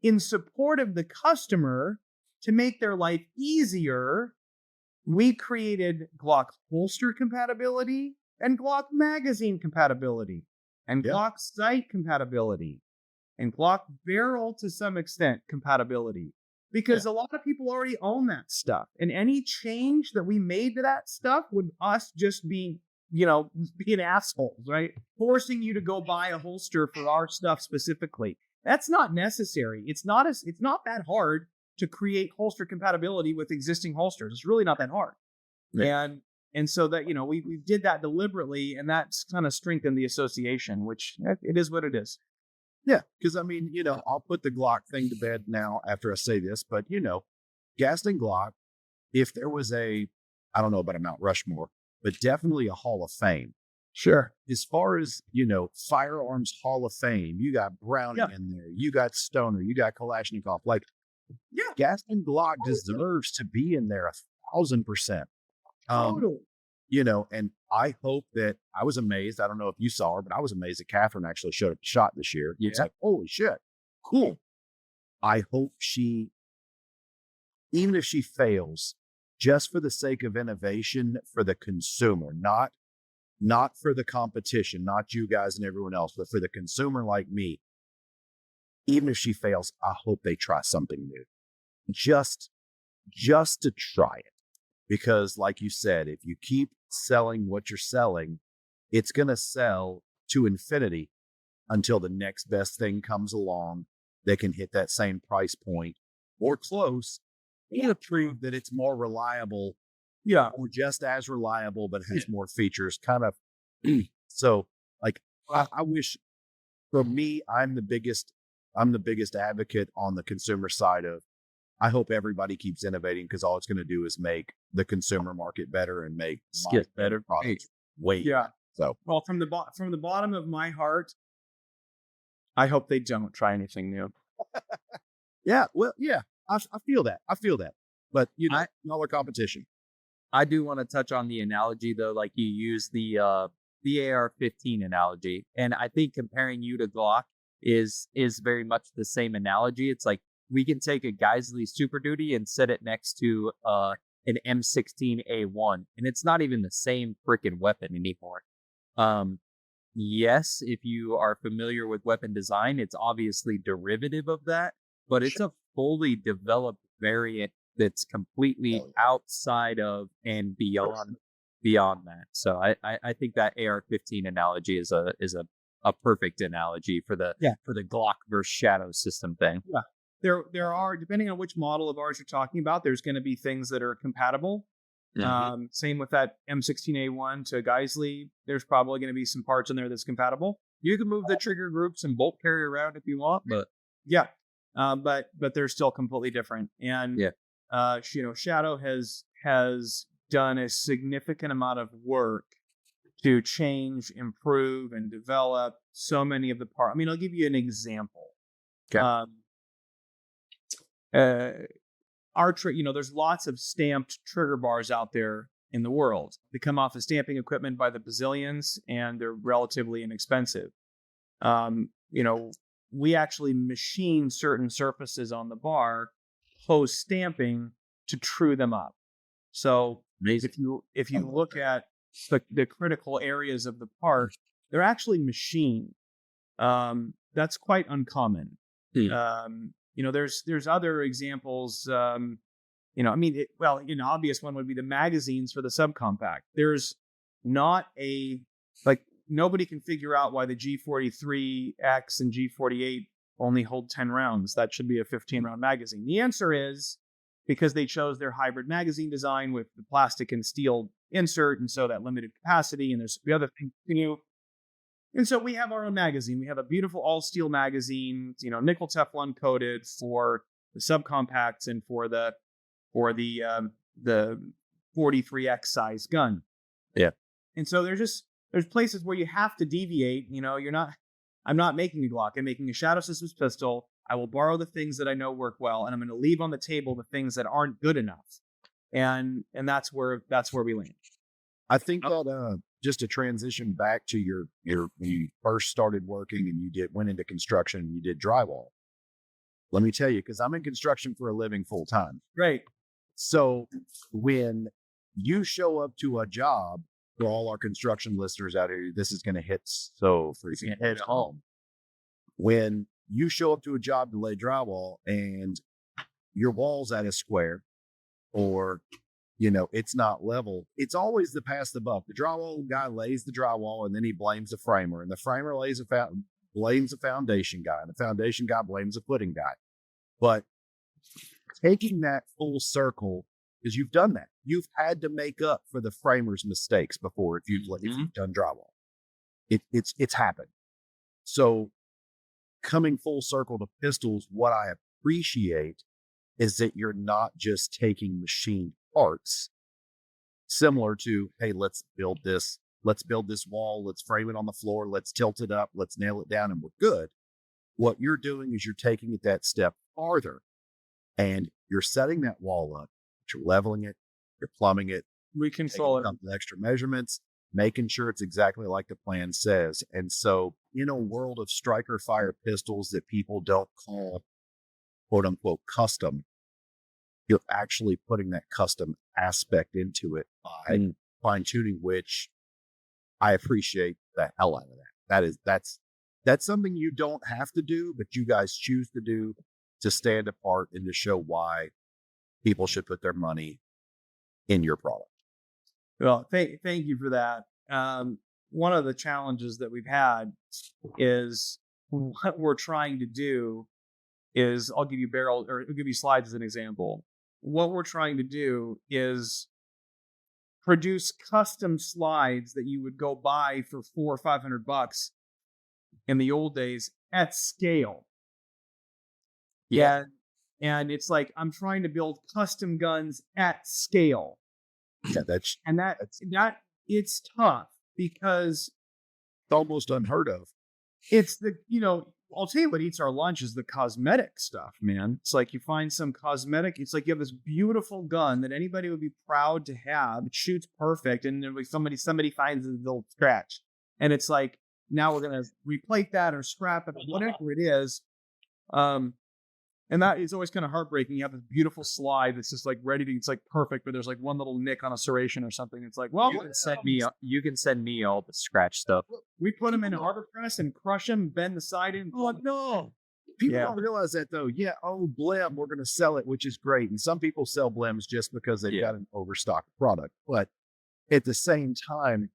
in support of the customer, to make their life easier, we created Glock holster compatibility and Glock magazine compatibility and Glock sight compatibility and Glock barrel to some extent compatibility. Because a lot of people already own that stuff. And any change that we made to that stuff would us just be, being assholes, right? Forcing you to go buy a holster for our stuff specifically. That's not necessary. It's not that hard to create holster compatibility with existing holsters. It's really not that hard. Yeah. And so that, we did that deliberately, and that's kind of strengthened the association, which it is what it is. Yeah. Because, I mean, I'll put the Glock thing to bed now after I say this, but, Gaston Glock, if there was I don't know about a Mount Rushmore, but definitely a Hall of Fame. Sure. As far as, firearms Hall of Fame, you got Browning in there, you got Stoner, you got Kalashnikov. Like, Gaston Glock deserves to be in there 1,000%. Totally. And I hope that I was amazed. I don't know if you saw her, but I was amazed that Catherine actually showed up shot this year. Yeah. It's like, holy shit, cool. I hope even if she fails, just for the sake of innovation for the consumer, not for the competition, not you guys and everyone else, but for the consumer like me, even if she fails, I hope they try something new. Just to try it. Because like you said, if you keep selling what you're selling, it's going to sell to infinity until the next best thing comes along that can hit that same price point or close to prove that it's more reliable. Yeah. Or just as reliable, but has more features kind of. So like, I wish for me, I'm the biggest advocate on the consumer side of, I hope everybody keeps innovating because all it's going to do is make the consumer market better and make better products way. Yeah. So, well, from the bottom of my heart, I hope they don't try anything new. Yeah. Well, yeah, I feel that. But smaller competition. I do want to touch on the analogy though, like you use the AR-15 analogy, and I think comparing you to Glock is very much the same analogy. It's like we can take a Geisley Super Duty and set it next to an M16A1, and it's not even the same freaking weapon anymore. Yes, if you are familiar with weapon design, it's obviously derivative of that, but it's a fully developed variant that's completely outside of and beyond that. So I think that AR-15 analogy is a perfect analogy for the Glock versus Shadow system thing. Yeah. There are, depending on which model of ours you're talking about, there's going to be things that are compatible. Mm-hmm. Same with that M16A1 to Geisley. There's probably going to be some parts in there that's compatible. You can move the trigger groups and bolt carry around if you want, but but they're still completely different. And Shadow has done a significant amount of work to change, improve, and develop so many of the parts. I mean, I'll give you an example. Okay. There's lots of stamped trigger bars out there in the world. They come off of stamping equipment by the bazillions, and they're relatively inexpensive. We actually machine certain surfaces on the bar post stamping to true them up. So if you look at the critical areas of the part, they're actually machined. That's quite uncommon. There's other examples. An obvious one would be the magazines for the subcompact. There's not nobody can figure out why the G43X and G48 only hold 10 rounds. That should be a 15-round magazine. The answer is because they chose their hybrid magazine design with the plastic and steel insert, and so that limited capacity, and there's the other thing, And so we have our own magazine. We have a beautiful all-steel magazine, nickel Teflon coated for the subcompacts and for the 43X size gun. Yeah. And so there's places where you have to deviate. I'm not making a Glock. I'm making a Shadow Systems pistol. I will borrow the things that I know work well, and I'm going to leave on the table the things that aren't good enough. And that's where we land. I think that just to transition back to your when you first started working and you went into construction and you did drywall. Let me tell you, because I'm in construction for a living full time. Right. So when you show up to a job, for all our construction listeners out here, this is going to hit so freaking head home. When you show up to a job to lay drywall and your wall's at a square, or it's not level, it's always the pass the buck. The drywall guy lays the drywall and then he blames the framer, and the framer blames the foundation guy, and the foundation guy blames the footing guy. But taking that full circle, because you've done that. You've had to make up for the framer's mistakes before if you've done drywall. It's happened. So coming full circle to pistols, what I appreciate is that you're not just taking machined parts similar to, hey, let's build this wall, let's frame it on the floor, let's tilt it up, let's nail it down, and we're good. What you're doing is you're taking it that step farther, and you're setting that wall up, you're leveling it, you're plumbing it, We control taking a couple extra measurements, making sure it's exactly like the plan says. And so in a world of striker fire pistols that people don't call quote unquote custom, you're actually putting that custom aspect into it by fine tuning, which I appreciate the hell out of that. That's something you don't have to do, but you guys choose to do to stand apart and to show why people should put their money in your product. Well, thank you for that. One of the challenges that we've had is what we're trying to do is, I'll give you slides as an example. What we're trying to do is produce custom slides that you would go buy for $400 or $500 in the old days at scale. Yeah. And it's like, I'm trying to build custom guns at scale. Yeah, that's it's tough because it's almost unheard of. it's I'll tell you what eats our lunch is the cosmetic stuff, man. It's like you find some cosmetic. It's like you have this beautiful gun that anybody would be proud to have. It shoots perfect, and then somebody finds a little scratch, and it's like, now we're gonna replate that or scrap it or whatever it is. And that is always kind of heartbreaking. You have this beautiful slide that's just like ready to, it's like perfect, but there's like one little nick on a serration or something. It's like, well, you can send me all the scratch stuff. we put them in an arbor press and crush them, bend the side in. Oh no. People don't realize that though. Yeah, blim, we're going to sell it, which is great. And some people sell blims just because they've got an overstocked product. But at the same time,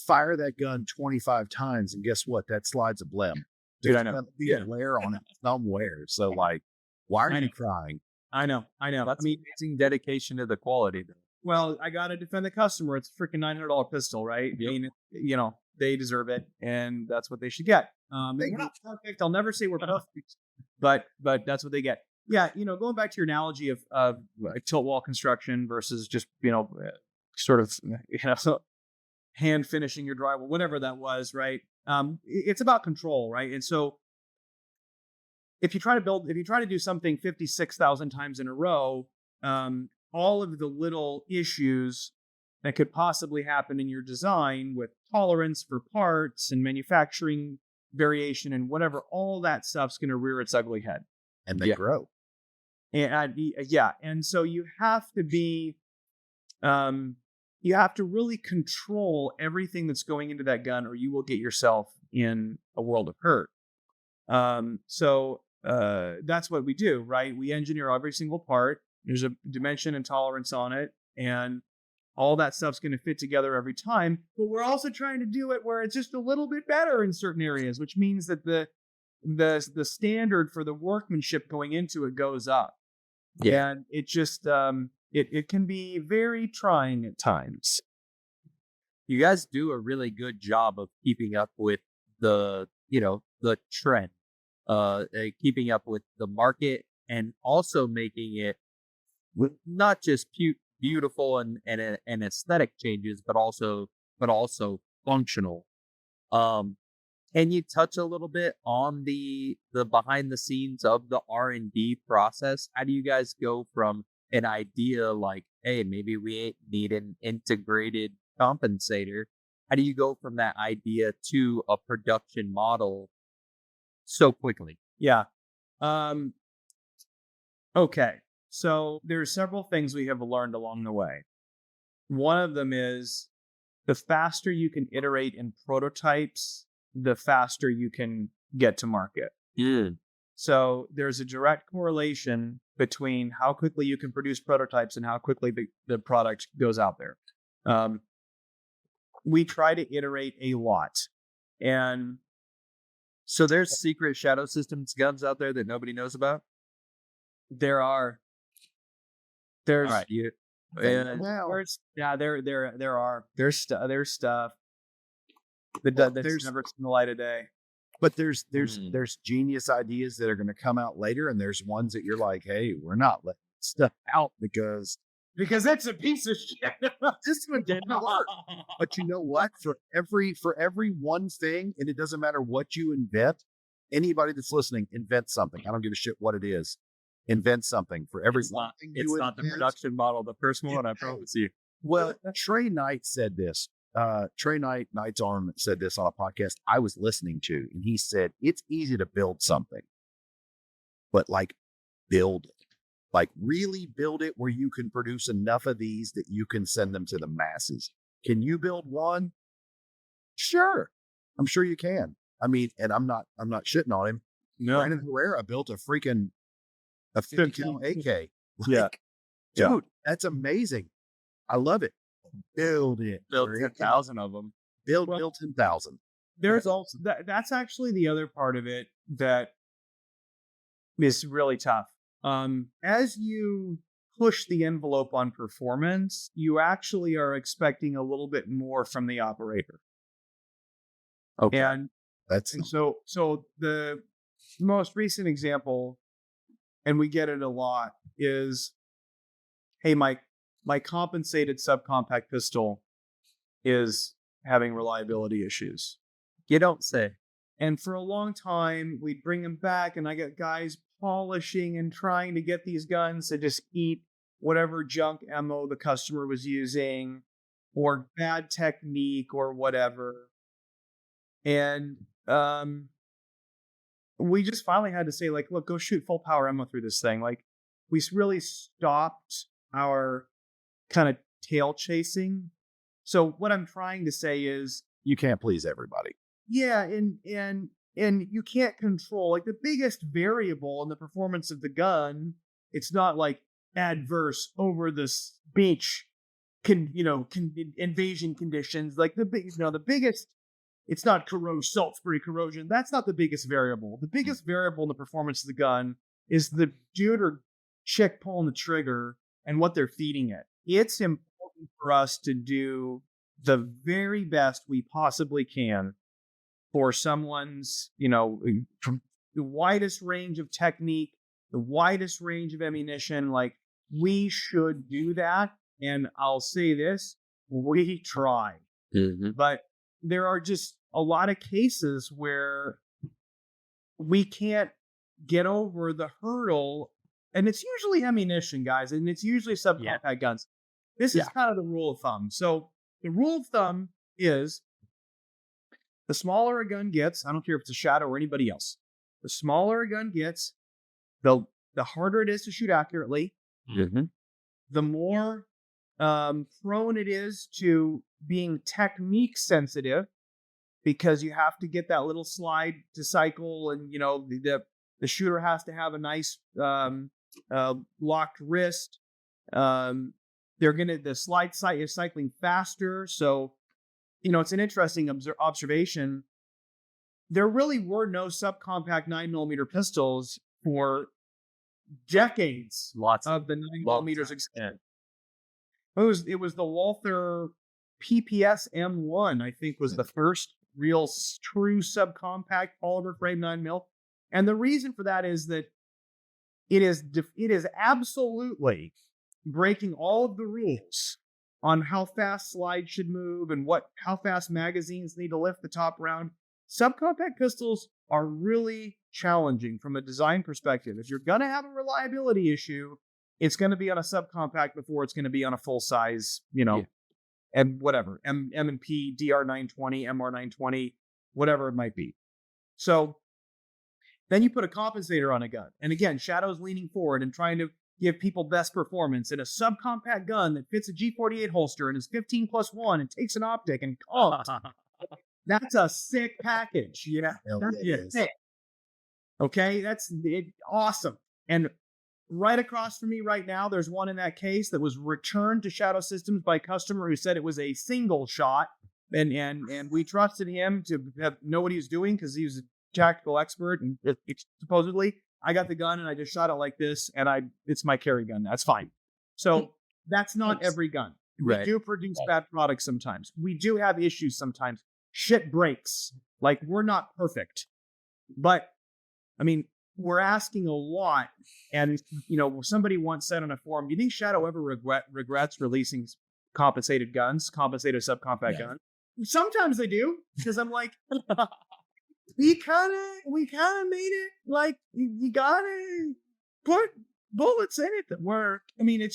fire that gun 25 times, and guess what? That slide's a blim. Dude, There's I know. gonna be a layer on it somewhere. So, like, why are you crying? I know. That's amazing dedication to the quality, though. Well, I got to defend the customer. It's a freaking $900 pistol, right? Yep. I mean, they deserve it, and that's what they should get. We're not perfect. I'll never say we're perfect, but that's what they get. Yeah, going back to your analogy of tilt wall construction versus just sort of hand finishing your drywall, whatever that was, right? It's about control, right? And so if you try to do something 56,000 times in a row, all of the little issues that could possibly happen in your design with tolerance for parts and manufacturing variation and whatever, all that stuff's going to rear its ugly head. And they grow. And so you have to be, you have to really control everything that's going into that gun, or you will get yourself in a world of hurt. So that's what we do, right? We engineer every single part. There's a dimension and tolerance on it, and all that stuff's going to fit together every time. But we're also trying to do it where it's just a little bit better in certain areas, which means that the standard for the workmanship going into it goes up. Yeah. And it just it can be very trying at times. You guys do a really good job of keeping up with the trend, keeping up with the market, and also making it not just beautiful and aesthetic changes, but also functional. Can you touch a little bit on the behind the scenes of the R&D process? How do you guys go from an idea like, hey, maybe we need an integrated compensator? How do you go from that idea to a production model so quickly? Yeah. Okay. So there's several things we have learned along the way. One of them is the faster you can iterate in prototypes, the faster you can get to market. So there's a direct correlation between how quickly you can produce prototypes and how quickly the product goes out there. We try to iterate a lot. And so there's secret Shadow Systems guns out there that nobody knows about? There are. There's All right, you. Now, there's stuff well, that's never seen the light of day. but there's Mm. genius ideas that are going to come out later, and there's ones that you're like, hey, we're not letting stuff out because Because that's a piece of shit. this one didn't work. But you know what? For every one thing, and it doesn't matter what you invent, anybody that's listening, invent something. I don't give a shit what it is. Invent something. For every It's one not. thing It's you not the invent. production model. The first one, I Invent. promise you. Well, Trey Knight said this. Knight's Arm said this on a podcast I was listening to, and he said it's easy to build something, but like build it. Like really build it where you can produce enough of these that you can send them to the masses. Can you build one? Sure. I'm sure you can. I mean, and I'm not shitting on him. No. Brandon Herrera built a 50 cal AK. Yeah. Yeah. Dude, that's amazing. I love it. Build it. Built where it can- 10,000 of them. Build Well- 10,000. There's also that's actually the other part of it that is really tough. As you push the envelope on performance, you actually are expecting a little bit more from the operator. Okay. And That's so the most recent example, and we get it a lot, is, hey, my compensated subcompact pistol is having reliability issues. You don't say. And for a long time, we'd bring them back, and I got guys polishing and trying to get these guns to just eat whatever junk ammo the customer was using, or bad technique, or whatever. And we just finally had to say, like, look, go shoot full power ammo through this thing. Like, we really stopped our kind of tail chasing. So what I'm trying to say is, you can't please everybody. yeah, and you can't control, like, the biggest variable in the performance of the gun. It's not like adverse over the beach invasion conditions. Like the biggest. It's not salt-free corrosion. That's not the biggest variable. The biggest variable in the performance of the gun is the dude or chick pulling the trigger and what they're feeding it. It's important for us to do the very best we possibly can for someone's, from the widest range of technique, the widest range of ammunition. Like, we should do that. And I'll say this, we try. Mm-hmm. But there are just a lot of cases where we can't get over the hurdle, and it's usually ammunition, guys, and it's usually subcompact guns. This is kind of the rule of thumb. So the rule of thumb is, the smaller a gun gets, I don't care if it's a Shadow or anybody else, the smaller a gun gets, the harder it is to shoot accurately, Mm-hmm. the more prone it is to being technique sensitive, because you have to get that little slide to cycle, and the shooter has to have a nice locked wrist. The slide sight is cycling faster, so it's an interesting observation. There really were no subcompact 9mm pistols for decades. Lots of the 9mm. Yeah. It was the Walther PPS M1, I think, was the first real true subcompact polymer frame 9mm. And the reason for that is that it is absolutely breaking all of the rules on how fast slides should move and how fast magazines need to lift the top round. Subcompact pistols are really challenging from a design perspective. If you're going to have a reliability issue, it's going to be on a subcompact before it's going to be on a full size, and whatever, M&P, DR920, MR920, whatever it might be. So then you put a compensator on a gun. And again, Shadow's leaning forward and trying to give people best performance in a subcompact gun that fits a G48 holster and is 15+1 and takes an optic and that's a sick package. Hell That's yeah, it is. sick. Okay, that's awesome. And right across from me right now, there's one in that case that was returned to Shadow Systems by a customer who said it was a single shot, and we trusted him to know what he was doing because he was a tactical expert, and supposedly I got the gun and I just shot it like this, and it's my carry gun. That's fine. So that's not every gun. We Right. do produce bad products sometimes. We do have issues sometimes. Shit breaks. Like, we're not perfect. But, I mean, we're asking a lot. And, somebody once said on a forum, do you think Shadow ever regrets releasing compensated subcompact guns? Sometimes I do, because I'm like, we kind of made it like you gotta put bullets in it that work. I mean,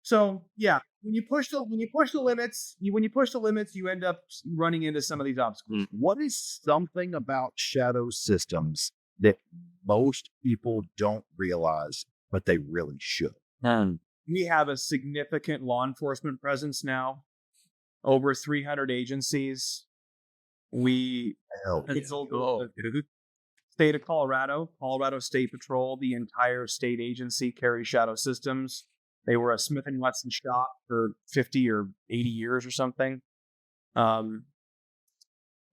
so yeah. When you push the limits, you end up running into some of these obstacles. What is something about Shadow Systems that most people don't realize, but they really should? We have a significant law enforcement presence now, over 300 agencies. We state of Colorado State Patrol, the entire state agency carries Shadow Systems. They were a Smith & Wesson shop for 50 or 80 years or something.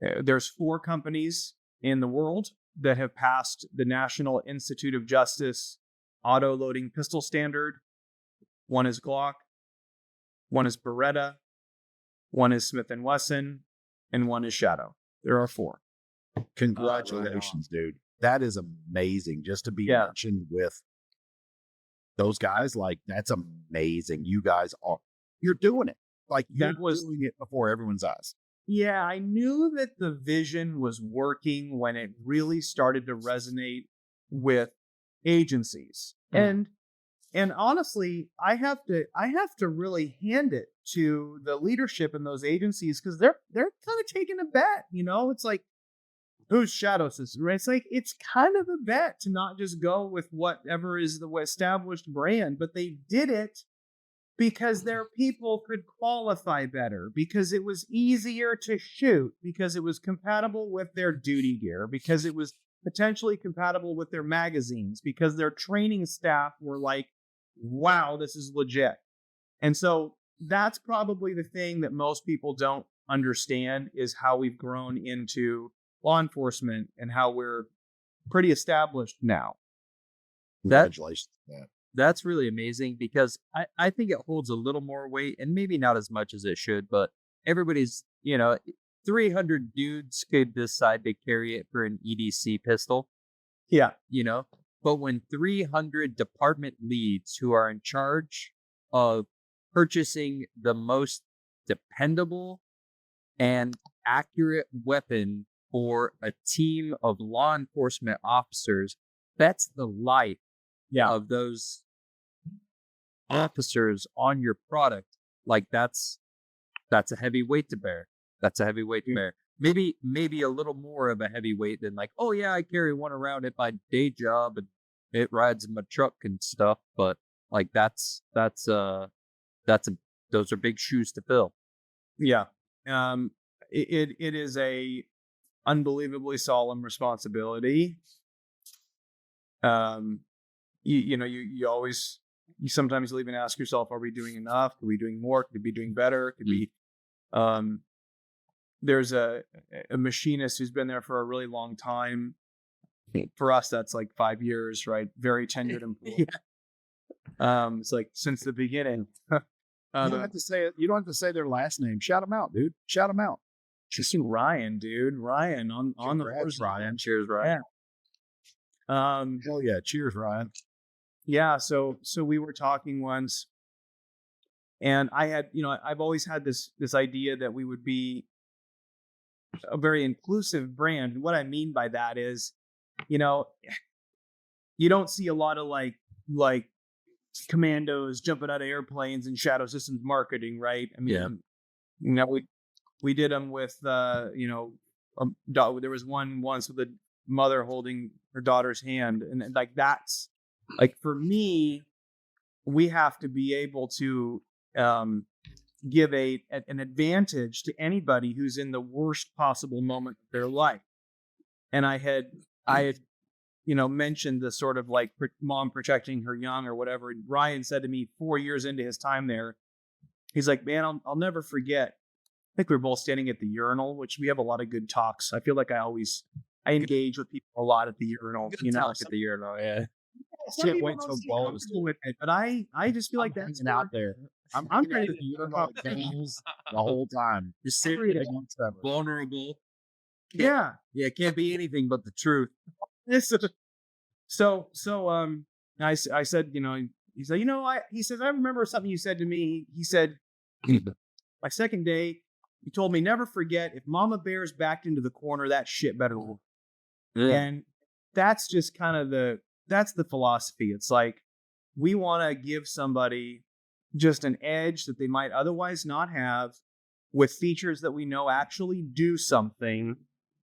There's 4 companies in the world that have passed the National Institute of Justice auto-loading pistol standard. One is Glock, one is Beretta, one is Smith & Wesson, and one is Shadow. There are 4. Congratulations, dude. That is amazing. Just to be mentioned with those guys, like, that's amazing. You guys you're doing it. Like, you're doing it before everyone's eyes. Yeah, I knew that the vision was working when it really started to resonate with agencies. And honestly, I have to really hand it to the leadership in those agencies, because they're kind of taking a bet. It's like, who's Shadow System? Right? It's like, it's kind of a bet to not just go with whatever is the established brand, but they did it because their people could qualify better, because it was easier to shoot, because it was compatible with their duty gear, because it was potentially compatible with their magazines, because their training staff were like, wow, this is legit. And so that's probably the thing that most people don't understand, is how we've grown into law enforcement and how we're pretty established now. Congratulations. That's really amazing, because I think it holds a little more weight, and maybe not as much as it should, but everybody's, 300 dudes could decide to carry it for an EDC pistol. Yeah. But when 300 department leads who are in charge of purchasing the most dependable and accurate weapon for a team of law enforcement officers, that's the life of those officers on your product. Like, that's a heavy weight to bear. Maybe a little more of a heavy weight than, like, oh yeah, I carry one around at my day job and it rides in my truck and stuff. But like, those are big shoes to fill. Yeah. It is a unbelievably solemn responsibility. You sometimes even ask yourself, are we doing enough? Are we doing more? Could we be doing better? Could we, there's a machinist who's been there for a really long time. For us, that's like 5 years, right? Very tenured employee. It's like since the beginning. You don't have to say it. You don't have to say their last name. Shout them out, dude. Shout them out. Just Ryan, dude. Ryan on the horse. Ryan. Cheers, Ryan. Hell yeah. Cheers, Ryan. Yeah. So we were talking once, and I had, I've always had this idea that we would be a very inclusive brand. And what I mean by that is, you don't see a lot of like commandos jumping out of airplanes and Shadow Systems marketing, right? I mean, we did them with, there was one once with a mother holding her daughter's hand. And like, that's like, for me, we have to be able to give an advantage to anybody who's in the worst possible moment of their life. And I had mentioned the sort of like mom protecting her young or whatever. And Ryan said to me 4 years into his time there, he's like, man, I'll never forget. I think we were both standing at the urinal, which we have a lot of good talks. I feel like I engage with people a lot at the urinal. Talk at the urinal, yeah. some Can't people wait don't till seem balls. comfortable with it, but I just feel like that's hanging out there. I'm trying to the whole time. Just Every day. vulnerable. yeah. Yeah, it can't be anything but the truth. So I said, he said, he says, I remember something you said to me. He said, my second day, you told me never forget, if Mama Bear's backed into the corner, that shit better work. Yeah. And that's just kind of that's the philosophy. It's like, we want to give somebody just an edge that they might otherwise not have, with features that we know actually do something,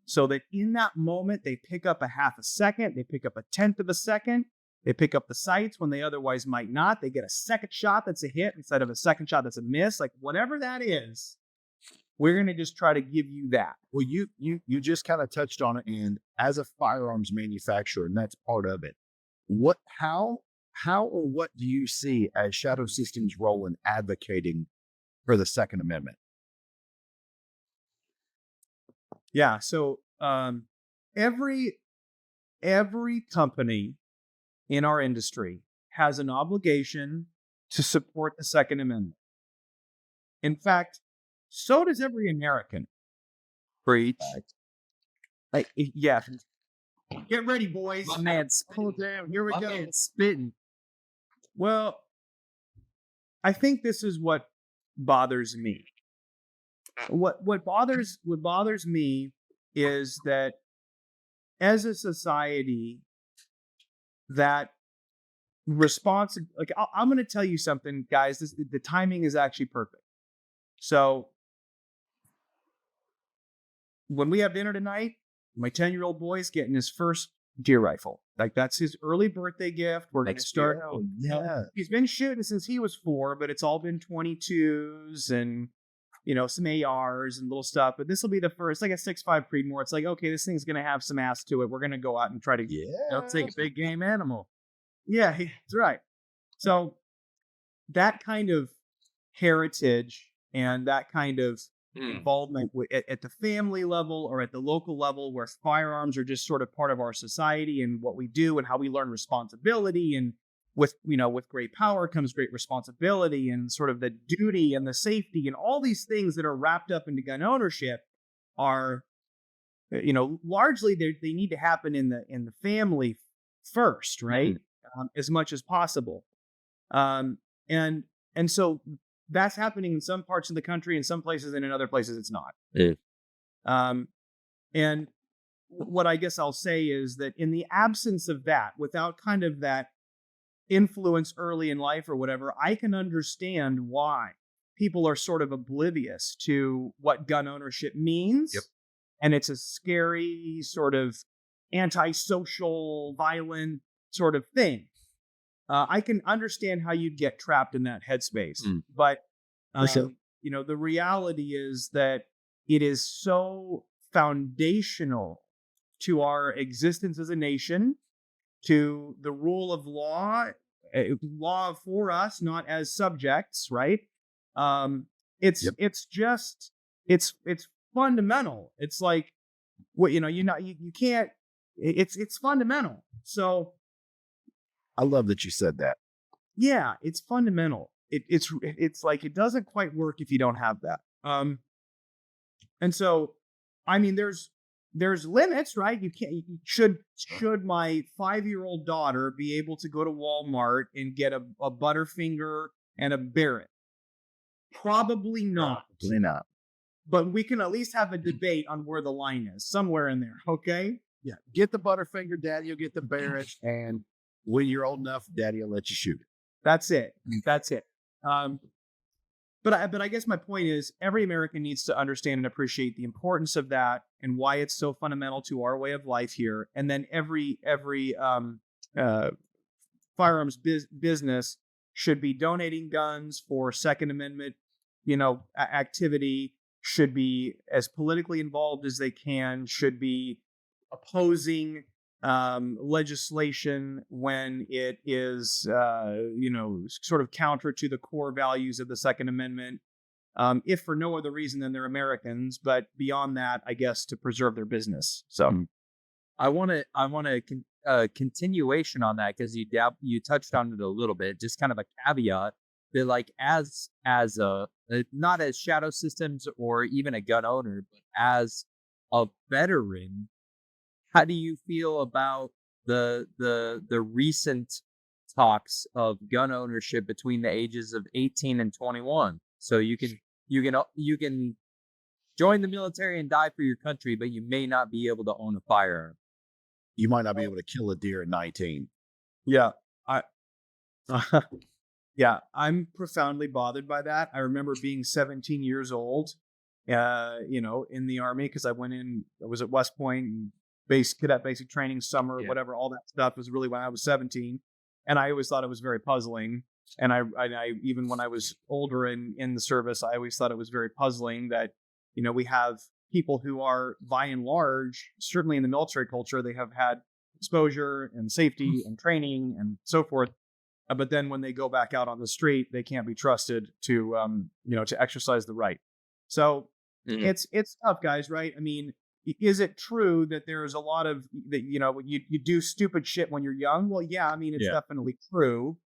so that in that moment they pick up a half a second, they pick up a tenth of a second, they pick up the sights when they otherwise might not. They get a second shot that's a hit instead of a second shot that's a miss. Like, whatever that is, we're going to just try to give you that. Well, you just kind of touched on it, and as a firearms manufacturer, and that's part of it. How or what do you see as Shadow Systems' role in advocating for the Second Amendment? Yeah. So every company in our industry has an obligation to support the Second Amendment. In fact, so does every American. Preach. Like, yeah. Get ready, boys. My man's Oh, damn. Here we my go. man's spitting. Well, I think this is what bothers me. What bothers me is that as a society, that response, like, I'm going to tell you something, guys. The timing is actually perfect. So when we have dinner tonight, my 10-year-old boy's getting his first deer rifle. Like, that's his early birthday gift. We're going to start. Oh, yeah. He's been shooting since he was 4, but it's all been 22s and, some ARs and little stuff. But this will be the first, like a 6.5 Creedmoor. It's like, okay, this thing's going to have some ass to it. We're going to go out and try to. Yeah. I'll take a big game animal. Yeah, that's right. So that kind of heritage and that kind of involvement at the family level or at the local level, where firearms are just sort of part of our society and what we do and how we learn responsibility, and with great power comes great responsibility, and sort of the duty and the safety and all these things that are wrapped up into gun ownership are, largely they need to happen in the family first, right? As much as possible. And so that's happening in some parts of the country, in some places, and in other places it's not. Yeah. And what I guess I'll say is that in the absence of that, without kind of that influence early in life or whatever, I can understand why people are sort of oblivious to what gun ownership means. Yep. And it's a scary sort of antisocial, violent sort of thing. I can understand how you'd get trapped in that headspace, but the reality is that it is so foundational to our existence as a nation, to the rule of law, law for us, not as subjects, right? It's fundamental. It's like, what you can't. It's fundamental. So. I love that you said that. Yeah, it's fundamental. It's like, it doesn't quite work if you don't have that. And so, I mean, there's limits, right? You can't. Should my 5-year-old daughter be able to go to Walmart and get a Butterfinger and a Barrett? Probably not. Probably not. But we can at least have a debate on where the line is, somewhere in there. Okay. Yeah. Get the Butterfinger, Daddy. You'll get the Barrett, and when you're old enough, Daddy will let you shoot it. That's it. That's it. But I guess my point is, every American needs to understand and appreciate the importance of that and why it's so fundamental to our way of life here. And then every firearms business should be donating guns for Second Amendment, activity, should be as politically involved as they can, should be opposing legislation when it is, sort of counter to the core values of the Second Amendment, if for no other reason than they're Americans, but beyond that, I guess, to preserve their business. So, I want to continuation on that, because you touched on it a little bit, just kind of a caveat that, like, as a not as Shadow Systems or even a gun owner, but as a veteran, how do you feel about the recent talks of gun ownership between the ages of 18 and 21? So you can join the military and die for your country, but you may not be able to own a firearm. You might not be able to kill a deer at 19. Yeah. I yeah, I'm profoundly bothered by that. I remember being 17 years old, in the Army, because I was at West Point and cadet basic training summer, Yeah. whatever, all that stuff was really when I was 17. And I always thought it was very puzzling. And I even when I was older in the service, I always thought it was very puzzling that, we have people who are, by and large, certainly in the military culture, they have had exposure and safety and training and so forth. But then when they go back out on the street, they can't be trusted to exercise the right. So Mhm. it's tough, guys, right? I mean, is it true that there's a lot of that, you do stupid shit when you're young? Well, yeah, I mean, it's Yeah. definitely true.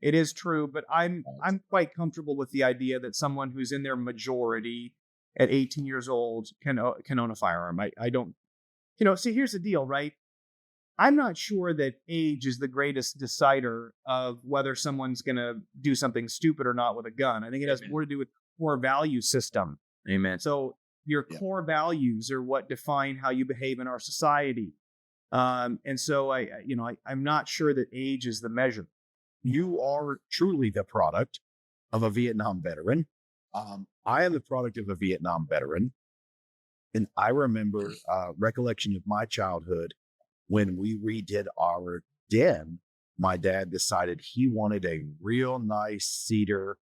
It is true, but I'm quite comfortable with the idea that someone who's in their majority at 18 years old can own a firearm. I don't, see, here's the deal, right? I'm not sure that age is the greatest decider of whether someone's going to do something stupid or not with a gun. I think it has Amen. more to do with core value system. Amen. So your Yeah. core values are what define how you behave in our society. And so I'm not sure that age is the measure. You are truly the product of a Vietnam veteran. I am the product of a Vietnam veteran. And I remember recollection of my childhood when we redid our den. My dad decided he wanted a real nice cedar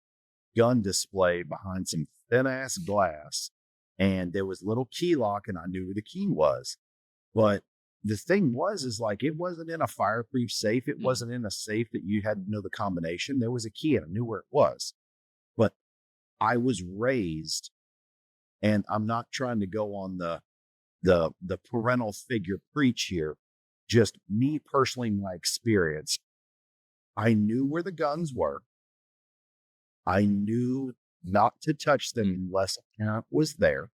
gun display behind some thin ass glass. And there was a little key lock, and I knew where the key was. But the thing is like, it wasn't in a fireproof safe. It wasn't in a safe that you had to know the combination. There was a key, and I knew where it was. But I was raised, and I'm not trying to go on the parental figure preach here. Just me personally, my experience. I knew where the guns were. I knew not to touch them unless a parent was there.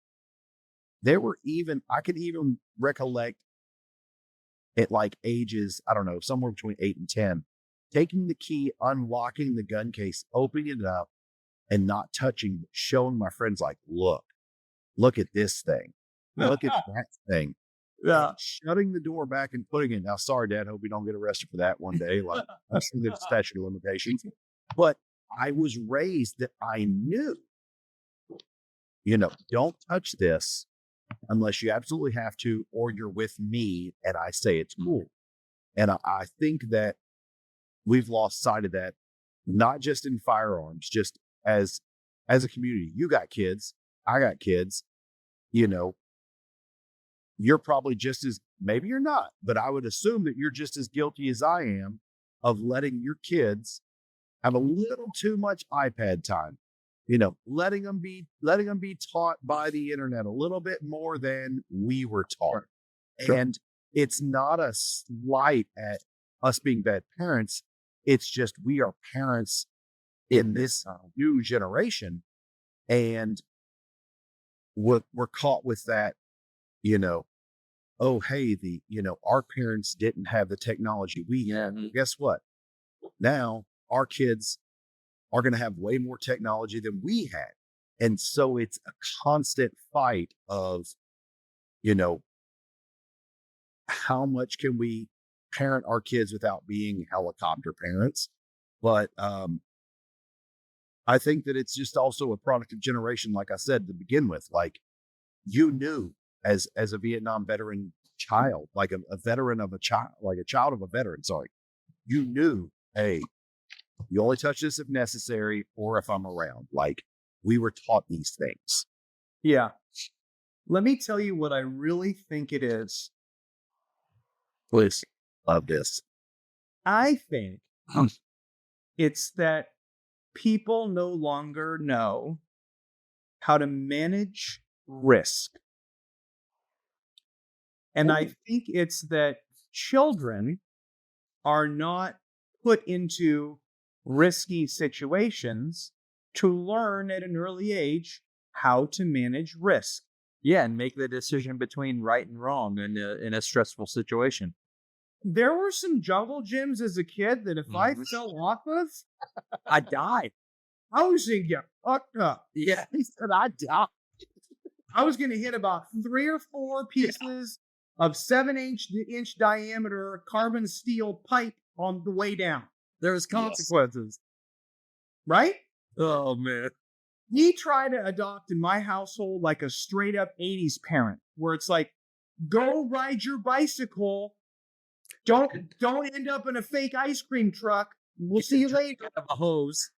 I could even recollect at like ages, I don't know, somewhere between 8 and 10, taking the key, unlocking the gun case, opening it up, and not touching, but showing my friends, like, look at this thing. Look at that thing. Yeah. And shutting the door back and putting it. Now, sorry, Dad, hope you don't get arrested for that one day. Like, I've seen the statute of limitations. But I was raised that I knew, don't touch this unless you absolutely have to, or you're with me and I say it's cool. And I think that we've lost sight of that, not just in firearms, just as a community. You got kids, I got kids, you're probably just as, maybe you're not, but I would assume that you're just as guilty as I am of letting your kids have a little too much iPad time, letting them be taught by the internet a little bit more than we were taught. Sure. And it's not a slight at us being bad parents. It's just, we are parents in this new generation, and we're caught with that, oh, hey, our parents didn't have the technology we had. Well, guess what? Now our kids are going to have way more technology than we had. And so it's a constant fight of, how much can we parent our kids without being helicopter parents? But I think that it's just also a product of generation, like I said to begin with. Like, you knew as a Vietnam veteran child, like a veteran of a child, like a child of a veteran, sorry, you knew, hey, you only touch this if necessary or if I'm around. Like, we were taught these things. Yeah. Let me tell you what I really think it is. Please. Love this. I think it's that people no longer know how to manage risk. And I think it's that children are not put into risky situations to learn at an early age how to manage risk. Yeah, and make the decision between right and wrong in a stressful situation. There were some jungle gyms as a kid that if I fell off of, I died. I was going to get fucked up. Yeah, he said I died. I was going to hit about 3 or 4 pieces of 7-inch diameter carbon steel pipe on the way down. There was consequences. Right? Oh man. We try to adopt in my household like a straight up 80s parent where it's like, go ride your bicycle. Don't end up in a fake ice cream truck. We'll see you later. A hose.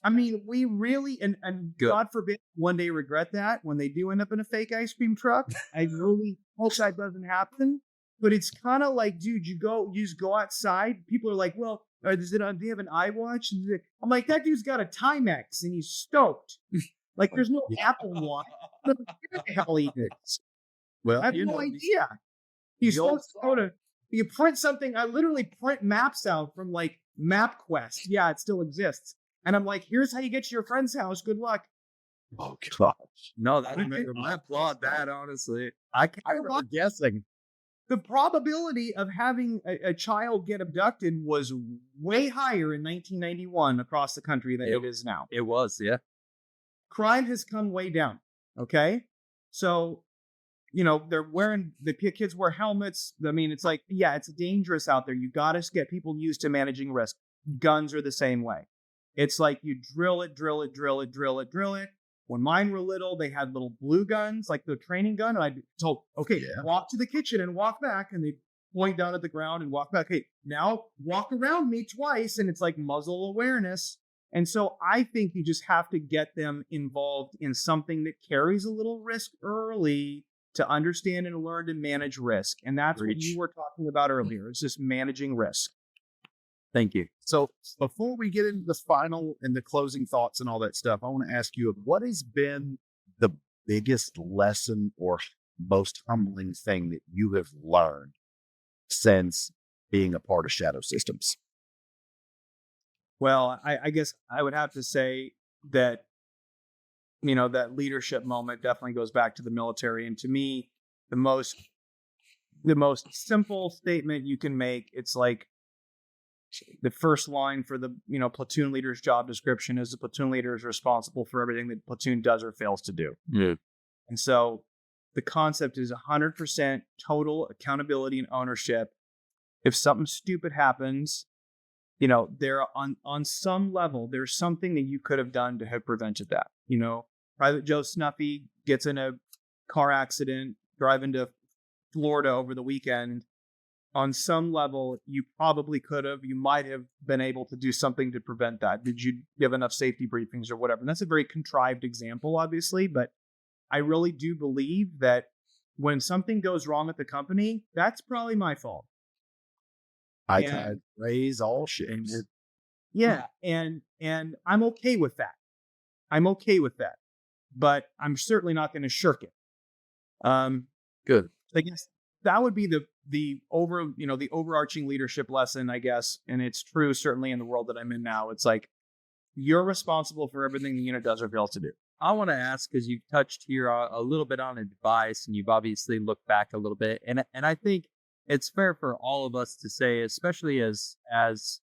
I mean, we really, and Good. God forbid one day regret that when they do end up in a fake ice cream truck. I really hope that doesn't happen. But it's kind of like, dude, you just go outside. People are like, well, do you have an iWatch? I'm like, that dude's got a Timex and he's stoked. Like, there's no Apple Watch. What the hell he is? Well, I have no idea. He's supposed to go to, you print something. I literally print maps out from like MapQuest. Yeah, it still exists. And I'm like, here's how you get to your friend's house. Good luck. Oh gosh. No, I applaud that, honestly. I remember guessing. The probability of having a child get abducted was way higher in 1991 across the country than it is now. It was, yeah. Crime has come way down. Okay. So, the kids wear helmets. I mean, it's like, yeah, it's dangerous out there. You got to get people used to managing risk. Guns are the same way. It's like you drill it. When mine were little, they had little blue guns, like the training gun. And I told, okay, walk to the kitchen and walk back. And they point down at the ground and walk back. Hey, now walk around me twice. And it's like muzzle awareness. And so I think you just have to get them involved in something that carries a little risk early to understand and learn to manage risk. And that's what you were talking about earlier. It's just managing risk. Thank you. So before we get into the final and the closing thoughts and all that stuff, I want to ask you, what has been the biggest lesson or most humbling thing that you have learned since being a part of Shadow Systems? Well, I guess I would have to say that, that leadership moment definitely goes back to the military. And to me, the most simple statement you can make, it's like, the first line for the platoon leader's job description is the platoon leader is responsible for everything that platoon does or fails to do. Yeah. And so the concept is 100% total accountability and ownership. If something stupid happens, there on some level, there's something that you could have done to have prevented that. Private Joe Snuffy gets in a car accident driving to Florida over the weekend. On some level, you might have been able to do something to prevent that. Did you give enough safety briefings or whatever? And that's a very contrived example, obviously, but I really do believe that when something goes wrong at the company, that's probably my fault. I can raise all ships. Yeah, and I'm okay with that. But I'm certainly not going to shirk it. Good. I guess that would be the overarching leadership lesson, I guess. And it's true, certainly in the world that I'm in now. It's like, you're responsible for everything the unit does or fails to do. I want to ask, because you touched here a little bit on advice, and you've obviously looked back a little bit. And I think it's fair for all of us to say, especially as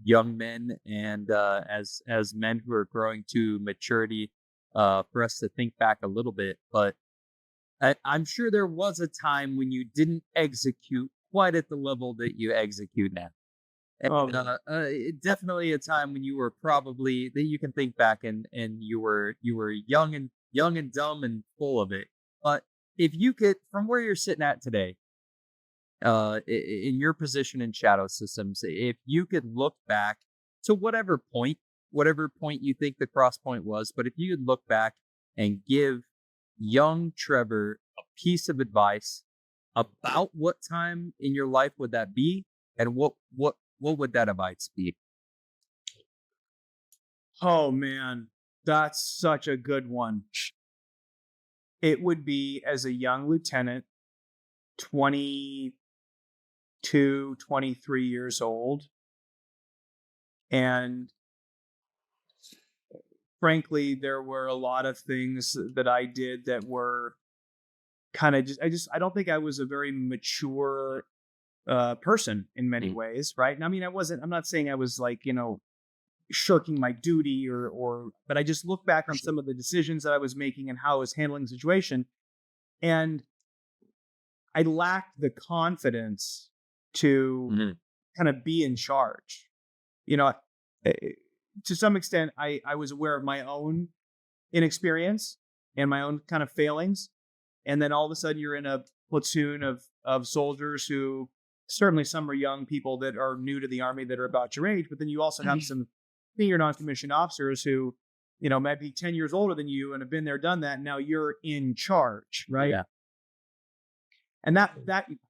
young men and as men who are growing to maturity, for us to think back a little bit. But I'm sure there was a time when you didn't execute quite at the level that you execute now. And, definitely a time when you were probably, that you can think back and you were young and dumb and full of it. But if you could, from where you're sitting at today, in your position in Shadow Systems, if you could look back to whatever point you think the cross point was, but if you could look back and give young Trevor a piece of advice about what time in your life would that be, and what would that advice be? Oh man, that's such a good one. It would be, as a young lieutenant, 20, 23 years old. And frankly, there were a lot of things that I did that were kind of I don't think I was a very mature person in many ways, right? And I mean, I'm not saying I was like, shirking my duty but I just look back on some of the decisions that I was making and how I was handling the situation. And I lacked the confidence to kind of be in charge. To some extent, I was aware of my own inexperience and my own kind of failings. And then all of a sudden you're in a platoon of soldiers who certainly some are young people that are new to the Army that are about your age, but then you also have some senior non-commissioned officers who, might be 10 years older than you and have been there, done that. And now you're in charge, right? Yeah. And that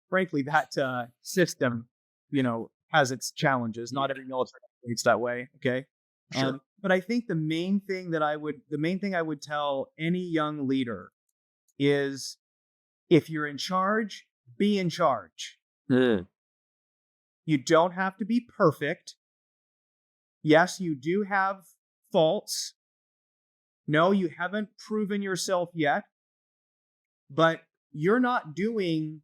frankly, that system, has its challenges. Not every military operates that way. Okay. Sure. But I think the main thing I would tell any young leader is, if you're in charge, be in charge. You don't have to be perfect. Yes, you do have faults. No, you haven't proven yourself yet. But you're not doing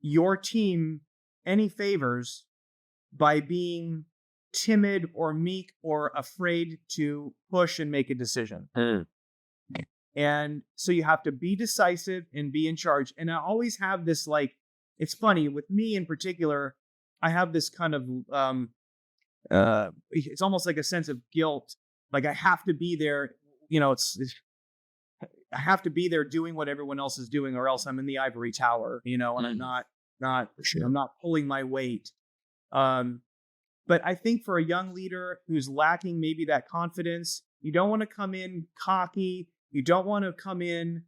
your team any favors by being timid or meek or afraid to push and make a decision. And so you have to be decisive and be in charge. And I always have this, it's funny with me in particular, I have this kind of, it's almost like a sense of guilt. Like I have to be there, I have to be there doing what everyone else is doing, or else I'm in the ivory tower, and I'm not pulling my weight. But I think for a young leader who's lacking maybe that confidence, you don't want to come in cocky. You don't want to come in,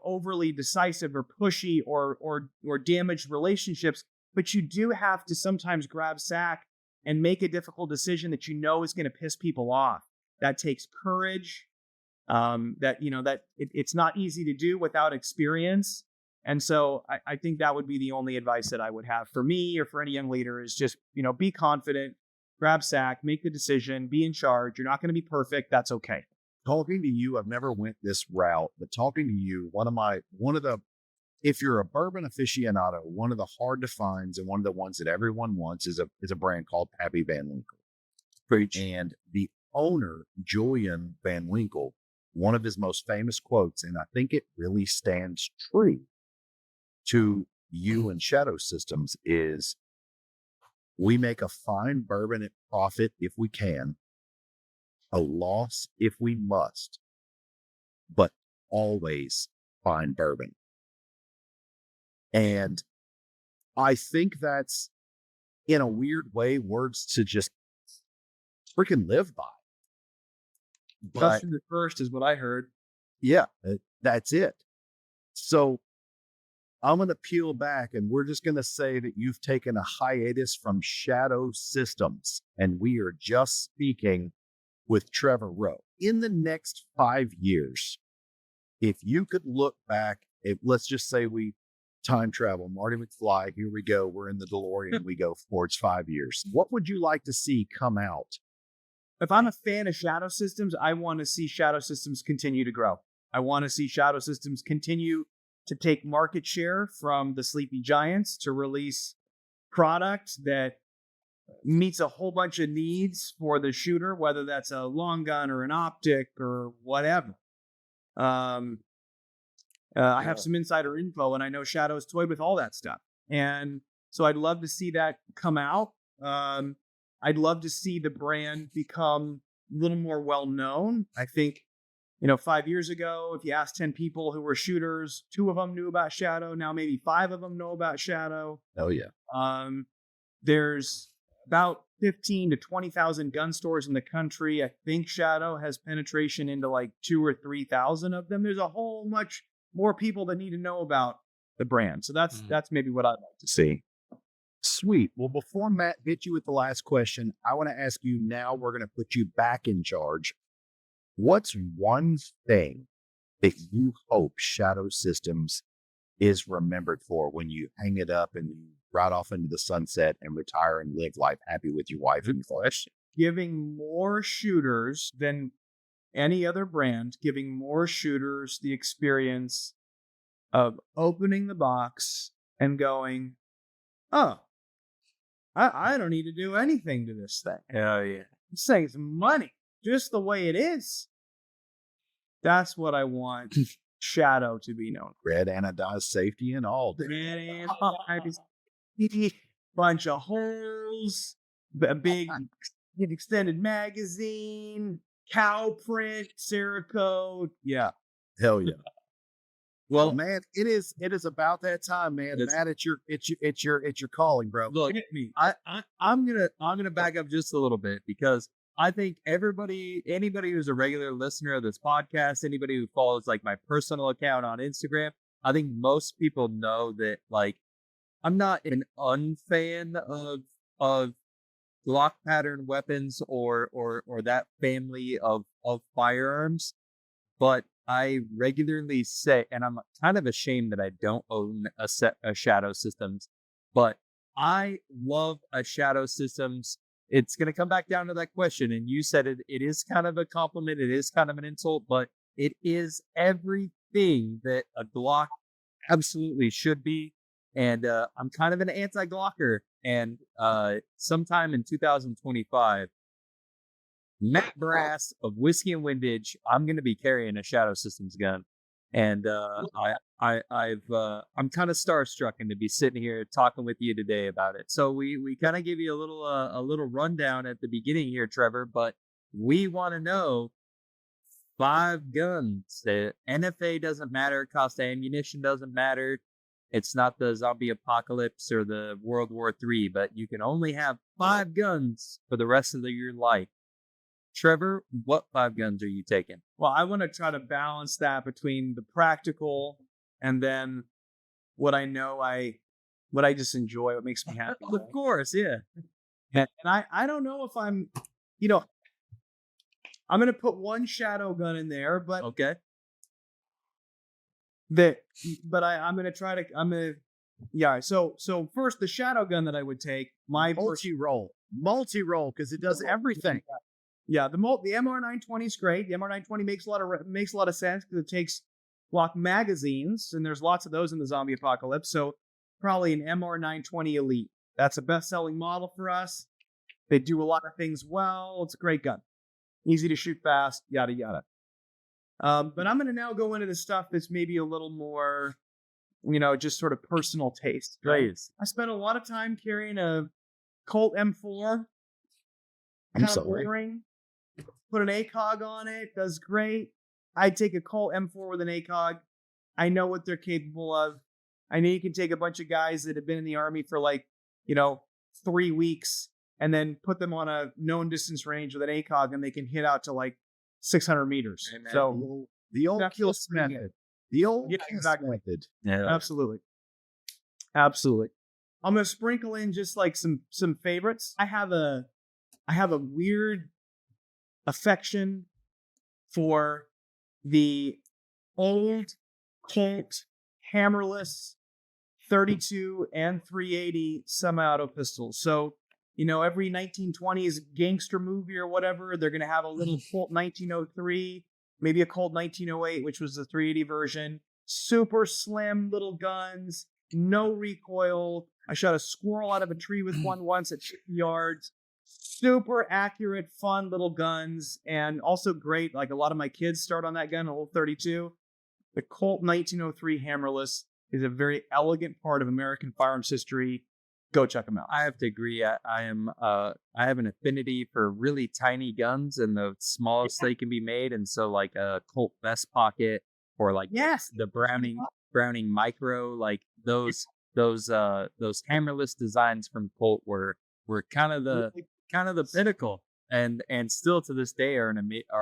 overly decisive or pushy or damage relationships. But you do have to sometimes grab sack and make a difficult decision that is going to piss people off. That takes courage. It's not easy to do without experience. And so I think that would be the only advice that I would have for me or for any young leader is just, be confident, grab sack, make the decision, be in charge. You're not going to be perfect. That's okay. Talking to you, I've never went this route, but talking to you, if you're a bourbon aficionado, one of the hard to finds and one of the ones that everyone wants is a brand called Pappy Van Winkle. Preach. And the owner, Julian Van Winkle, one of his most famous quotes, and I think it really stands true to you and Shadow Systems, is, we make a fine bourbon at profit if we can, a loss if we must, but always fine bourbon. And I think that's, in a weird way, words to just freaking live by. But the first is what I heard. Yeah, that's it. So I'm going to peel back, and we're just going to say that you've taken a hiatus from Shadow Systems, and we are just speaking with Trevor Roe. In the next 5 years, if you could look back, let's just say we time travel, Marty McFly, here we go, we're in the DeLorean, we go towards 5 years. What would you like to see come out? If I'm a fan of Shadow Systems, I want to see Shadow Systems continue to grow. I want to see Shadow Systems continue to take market share from the Sleepy Giants, to release product that meets a whole bunch of needs for the shooter, whether that's a long gun or an optic or whatever. I have some insider info, and I know Shadow's toyed with all that stuff. And so I'd love to see that come out. I'd love to see the brand become a little more well-known. I think, 5 years ago, if you asked 10 people who were shooters, 2 of them knew about Shadow. Now maybe 5 of them know about Shadow. Oh, yeah. There's about 15 to 20,000 gun stores in the country. I think Shadow has penetration into like 2,000 or 3,000 of them. There's a whole much more people that need to know about the brand. So that's maybe what I'd like to see. Sweet. Well, before Matt hits you with the last question, I want to ask you now, we're going to put you back in charge. What's one thing that you hope Shadow Systems is remembered for when you hang it up and you ride off into the sunset and retire and live life happy with your wife and flesh? Giving more shooters than any other brand, giving more shooters the experience of opening the box and going, oh, I don't need to do anything to this thing. Oh yeah. This thing's money, just the way it is. That's what I want Shadow to be known. Red anodized safety and all. Red and bunch of holes, a big extended magazine, cow print, Cerakote. Yeah. Hell yeah. Well, Well, man, it is about that time, man. It's- Matt, it's your calling, bro. look, Hit me. I'm gonna back up just a little bit because I think anybody who's a regular listener of this podcast, anybody who follows like my personal account on Instagram, I think most people know that like I'm not an unfan of Glock pattern weapons or that family of firearms, but I regularly say, and I'm kind of ashamed that I don't own a Shadow Systems, but I love a Shadow Systems. It's going to come back down to that question, and you said it is kind of a compliment, it is kind of an insult, but it is everything that a Glock absolutely should be. And I'm kind of an anti-Glocker, and sometime in 2025, Matt Brass of Whiskey and Windage, I'm going to be carrying a Shadow Systems gun, and I'm kind of starstruck and to be sitting here talking with you today about it. So we kind of give you a little rundown at the beginning here, Trevor, but we want to know 5 guns. The NFA doesn't matter, cost of ammunition doesn't matter. It's not the zombie apocalypse or the World War III, but you can only have 5 guns for the rest of your life. Trevor, what 5 guns are you taking? Well, I want to try to balance that between the practical and then what I know what I just enjoy, what makes me happy. Of course, yeah. And I don't know if I'm going to put one Shadow gun in there, but Okay. I'm going to try to, yeah. So first, the Shadow gun that I would take, my first, multi-roll, because it does everything. yeah, the MR920 is great. The MR920 makes a lot of sense because it takes Glock magazines, and there's lots of those in the zombie apocalypse. So probably an MR920 Elite. That's a best-selling model for us. They do a lot of things well. It's a great gun, easy to shoot fast, yada yada. But I'm going to now go into the stuff that's maybe a little more, just sort of personal taste. Please. I spent a lot of time carrying a Colt M4. I'm Kind of sorry. boring. Put an ACOG on it, does great. I'd take a Colt M4 with an ACOG. I know what they're capable of. I know you can take a bunch of guys that have been in the Army for 3 weeks and then put them on a known distance range with an ACOG and they can hit out to 600 meters. Amen. So The old that kill feels pretty method. The old Yeah, kill exactly. method. Yeah. Absolutely. I'm gonna sprinkle in just some favorites. I have a weird affection for the old Colt hammerless 32 and 380 semi-auto pistols. So, every 1920s gangster movie or whatever, they're gonna have a little Colt 1903, maybe a Colt 1908, which was the 380 version. Super slim little guns, no recoil. I shot a squirrel out of a tree with one once at 50 yards. Super accurate, fun little guns, and also great. Like a lot of my kids start on that gun, a little 32. The Colt 1903 hammerless is a very elegant part of American firearms history. Go check them out. I have to agree. I have an affinity for really tiny guns and the smallest they can be made, and so like a Colt vest pocket or like Yes. the Browning micro, like those hammerless designs from Colt were kind of the pinnacle, and still to this day are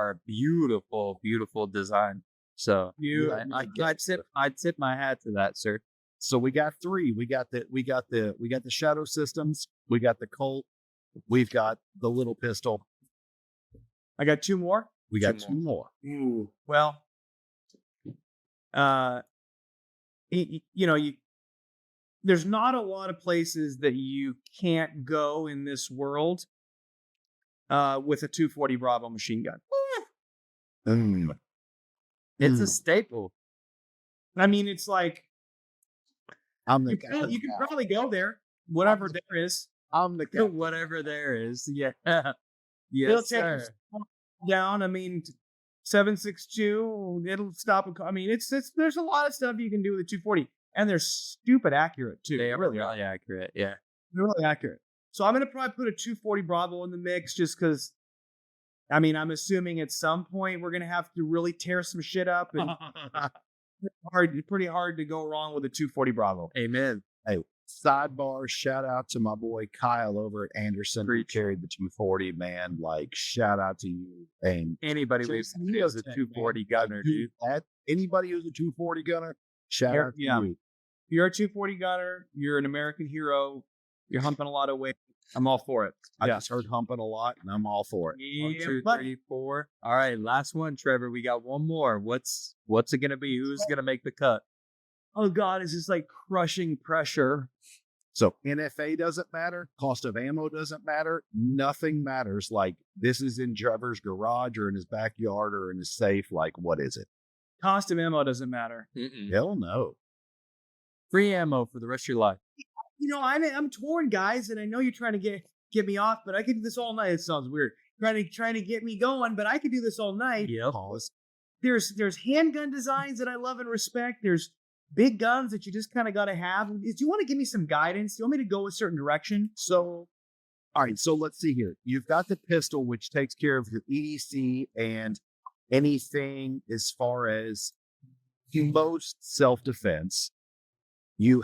a beautiful design. So I'd tip my hat to that, sir. So we got 3. We got the Shadow Systems. We got the Colt. We've got the little pistol. I got 2 more. We got 2 more. Ooh. Well, you know, there's not a lot of places that you can't go in this world with a 240 Bravo machine gun. Mm. It's a Mm. staple. I mean, it's like I'm the you can probably go there, whatever there is. I'm the guy. Whatever there is. Yeah. It'll Yes, take sir. down. I mean, 7.62. It'll stop. I mean, it's there's a lot of stuff you can do with a 240, and they're stupid accurate too. They are really really accurate. Yeah. They're really accurate. So I'm gonna probably put a 240 Bravo in the mix just because. I mean, I'm assuming at some point we're gonna have to really tear some shit up, and pretty hard to go wrong with a 240 Bravo. Amen. Hey, sidebar, shout out to my boy Kyle over at Anderson who Preach. carried the 240, man. Like, shout out to you. And Anybody we've Jason, seen he is does a that, 240 man. gunner, dude. Anybody who's a 240 gunner, shout out to Yeah. you. If you're a 240 gunner, you're an American hero. You're humping a lot of weight. I'm all for it. I just heard humping a lot, and I'm all for it. One, Yeah, two, but- 3, 4. All right, last one, Trevor. We got one more. What's it gonna be? Who's gonna make the cut? Oh God, it's just like crushing pressure. So NFA doesn't matter. Cost of ammo doesn't matter. Nothing matters. Like, this is in Trevor's garage or in his backyard or in his safe. Like, what is it? Cost of ammo doesn't matter. Hell no. Free ammo for the rest of your life. You know, I'm torn, guys, and I know you're trying to get me off, but I could do this all night. It sounds weird. Trying to get me going, but I could do this all night. Yep. Pause. There's handgun designs that I love and respect. There's big guns that you just kind of got to have. Do you want to give me some guidance? Do you want me to go a certain direction? So, all right. So let's see here. You've got the pistol, which takes care of your EDC and anything as far as most self-defense. You've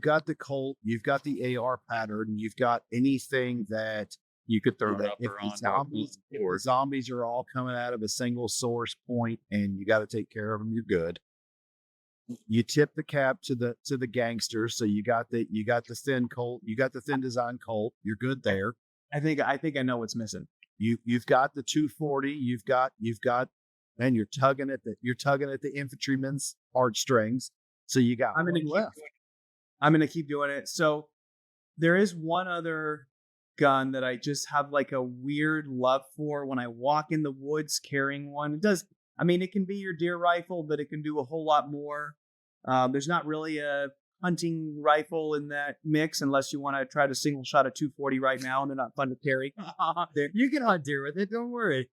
got the Colt, you've got the AR pattern, you've got anything that You could throw it that up if or the on. zombies are all coming out of a single source point and you got to take care of them, you're good. You tip the cap to the gangsters, so you got the thin Colt, you got the thin design Colt, you're good there. I think I know what's missing. You've got the 240, you've got man, you're tugging at the infantryman's heartstrings. So you got I'm gonna keep doing it. So there is one other gun that I just have like a weird love for when I walk in the woods carrying one. It does. I mean, it can be your deer rifle, but it can do a whole lot more. There's not really a hunting rifle in that mix unless you want to try to single shot a 240 right now, and they're not fun to carry. You can hunt deer with it. Don't worry.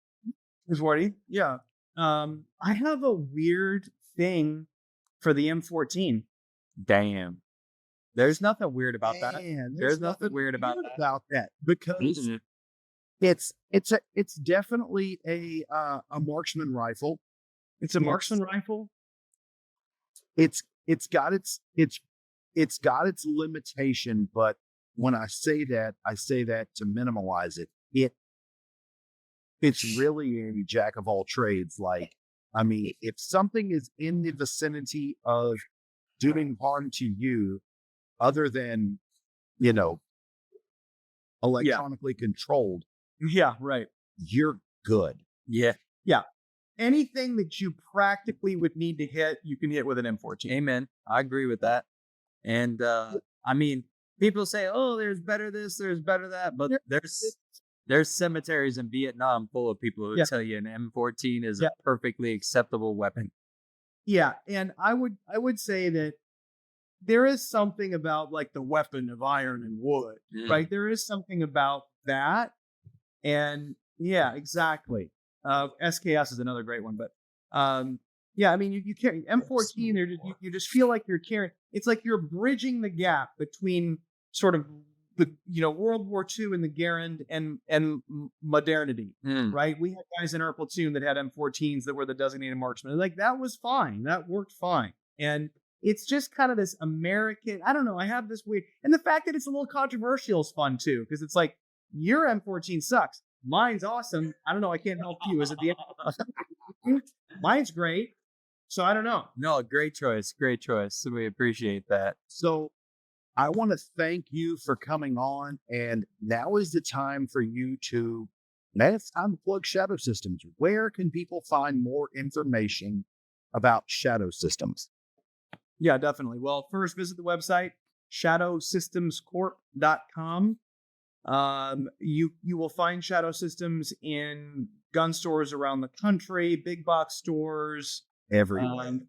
240, yeah. I have a weird thing for the M14. Damn. There's nothing weird about that. Man, There's nothing weird about that because it's definitely a marksman rifle. It's a marksman rifle. It's got its limitation, but when I say that to minimalize it. It's really a jack of all trades. Like, I mean, if something is in the vicinity of doing harm to you, other than, electronically controlled, Yeah, right. you're good. Yeah. Anything that you practically would need to hit, you can hit with an M14. Amen. I agree with that. And I mean, people say, "Oh, there's better this, there's better that," but there's cemeteries in Vietnam full of people who tell you an M14 is a perfectly acceptable weapon. Yeah, and I would say that there is something about like the weapon of iron and wood, right? There is something about that, and yeah, exactly. SKS is another great one, but yeah, I mean, you carry M14. You just feel like you're carrying. It's like you're bridging the gap between sort of the World War II and the Garand and modernity, right? We had guys in our platoon that had M14s that were the designated marksmen. Like, that was fine. That worked fine. And it's just kind of this American, I don't know, I have this weird, and the fact that it's a little controversial is fun too, because it's like, your M14 sucks. Mine's awesome. I don't know. I can't help you. Is it the end? Mine's great. So I don't know. No, great choice. Great choice. We appreciate that. So I want to thank you for coming on. And now is the time for you to, man, it's time to plug Shadow Systems. Where can people find more information about Shadow Systems? Yeah, definitely. Well, first visit the website, shadowsystemscorp.com. You will find Shadow Systems in gun stores around the country, big box stores, Everywhere.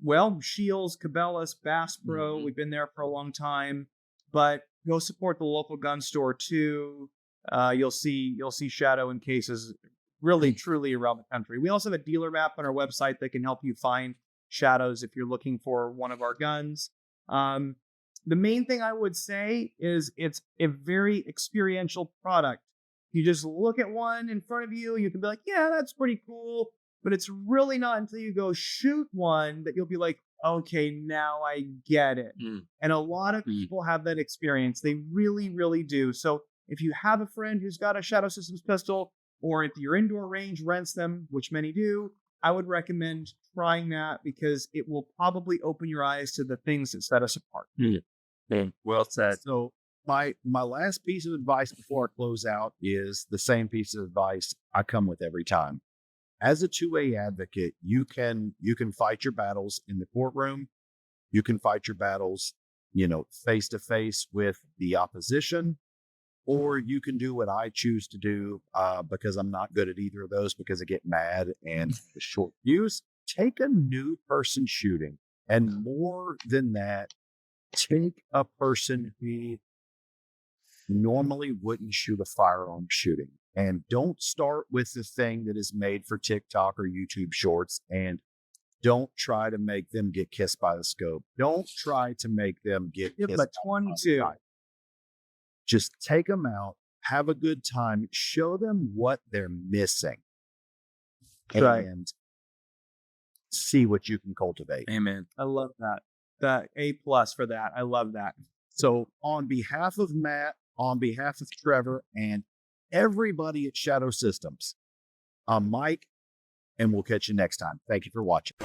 well, Shields, Cabela's, Bass Pro. Mhm. We've been there for a long time, but go support the local gun store too. You'll see Shadow in cases really truly around the country. We also have a dealer map on our website that can help you find Shadows if you're looking for one of our guns. Um, the main thing I would say is it's a very experiential product. You just look at one in front of you, you can be like, yeah, that's pretty cool. But it's really not until you go shoot one that you'll be like, okay, now I get it. And a lot of people have that experience. They really, really do. So if you have a friend who's got a Shadow Systems pistol, or if your indoor range rents them, which many do, I would recommend trying that because it will probably open your eyes to the things that set us apart. Well said. So my last piece of advice before I close out is the same piece of advice I come with every time. As a 2A advocate, you can fight your battles in the courtroom. You can fight your battles, face to face with the opposition, or you can do what I choose to do because I'm not good at either of those because I get mad and the short fuse. Take a new person shooting, and more than that, take a person who normally wouldn't shoot a firearm shooting. And don't start with the thing that is made for TikTok or YouTube shorts. And don't try to make them get kissed by the scope. Don't try to make them get kissed But by the 22. scope. Just take them out, have a good time, show them what they're missing, Right. and see what you can cultivate. Amen. I love that. That A+ for that. I love that. So on behalf of Matt, on behalf of Trevor, and everybody at Shadow Systems, I'm Mike, and we'll catch you next time. Thank you for watching.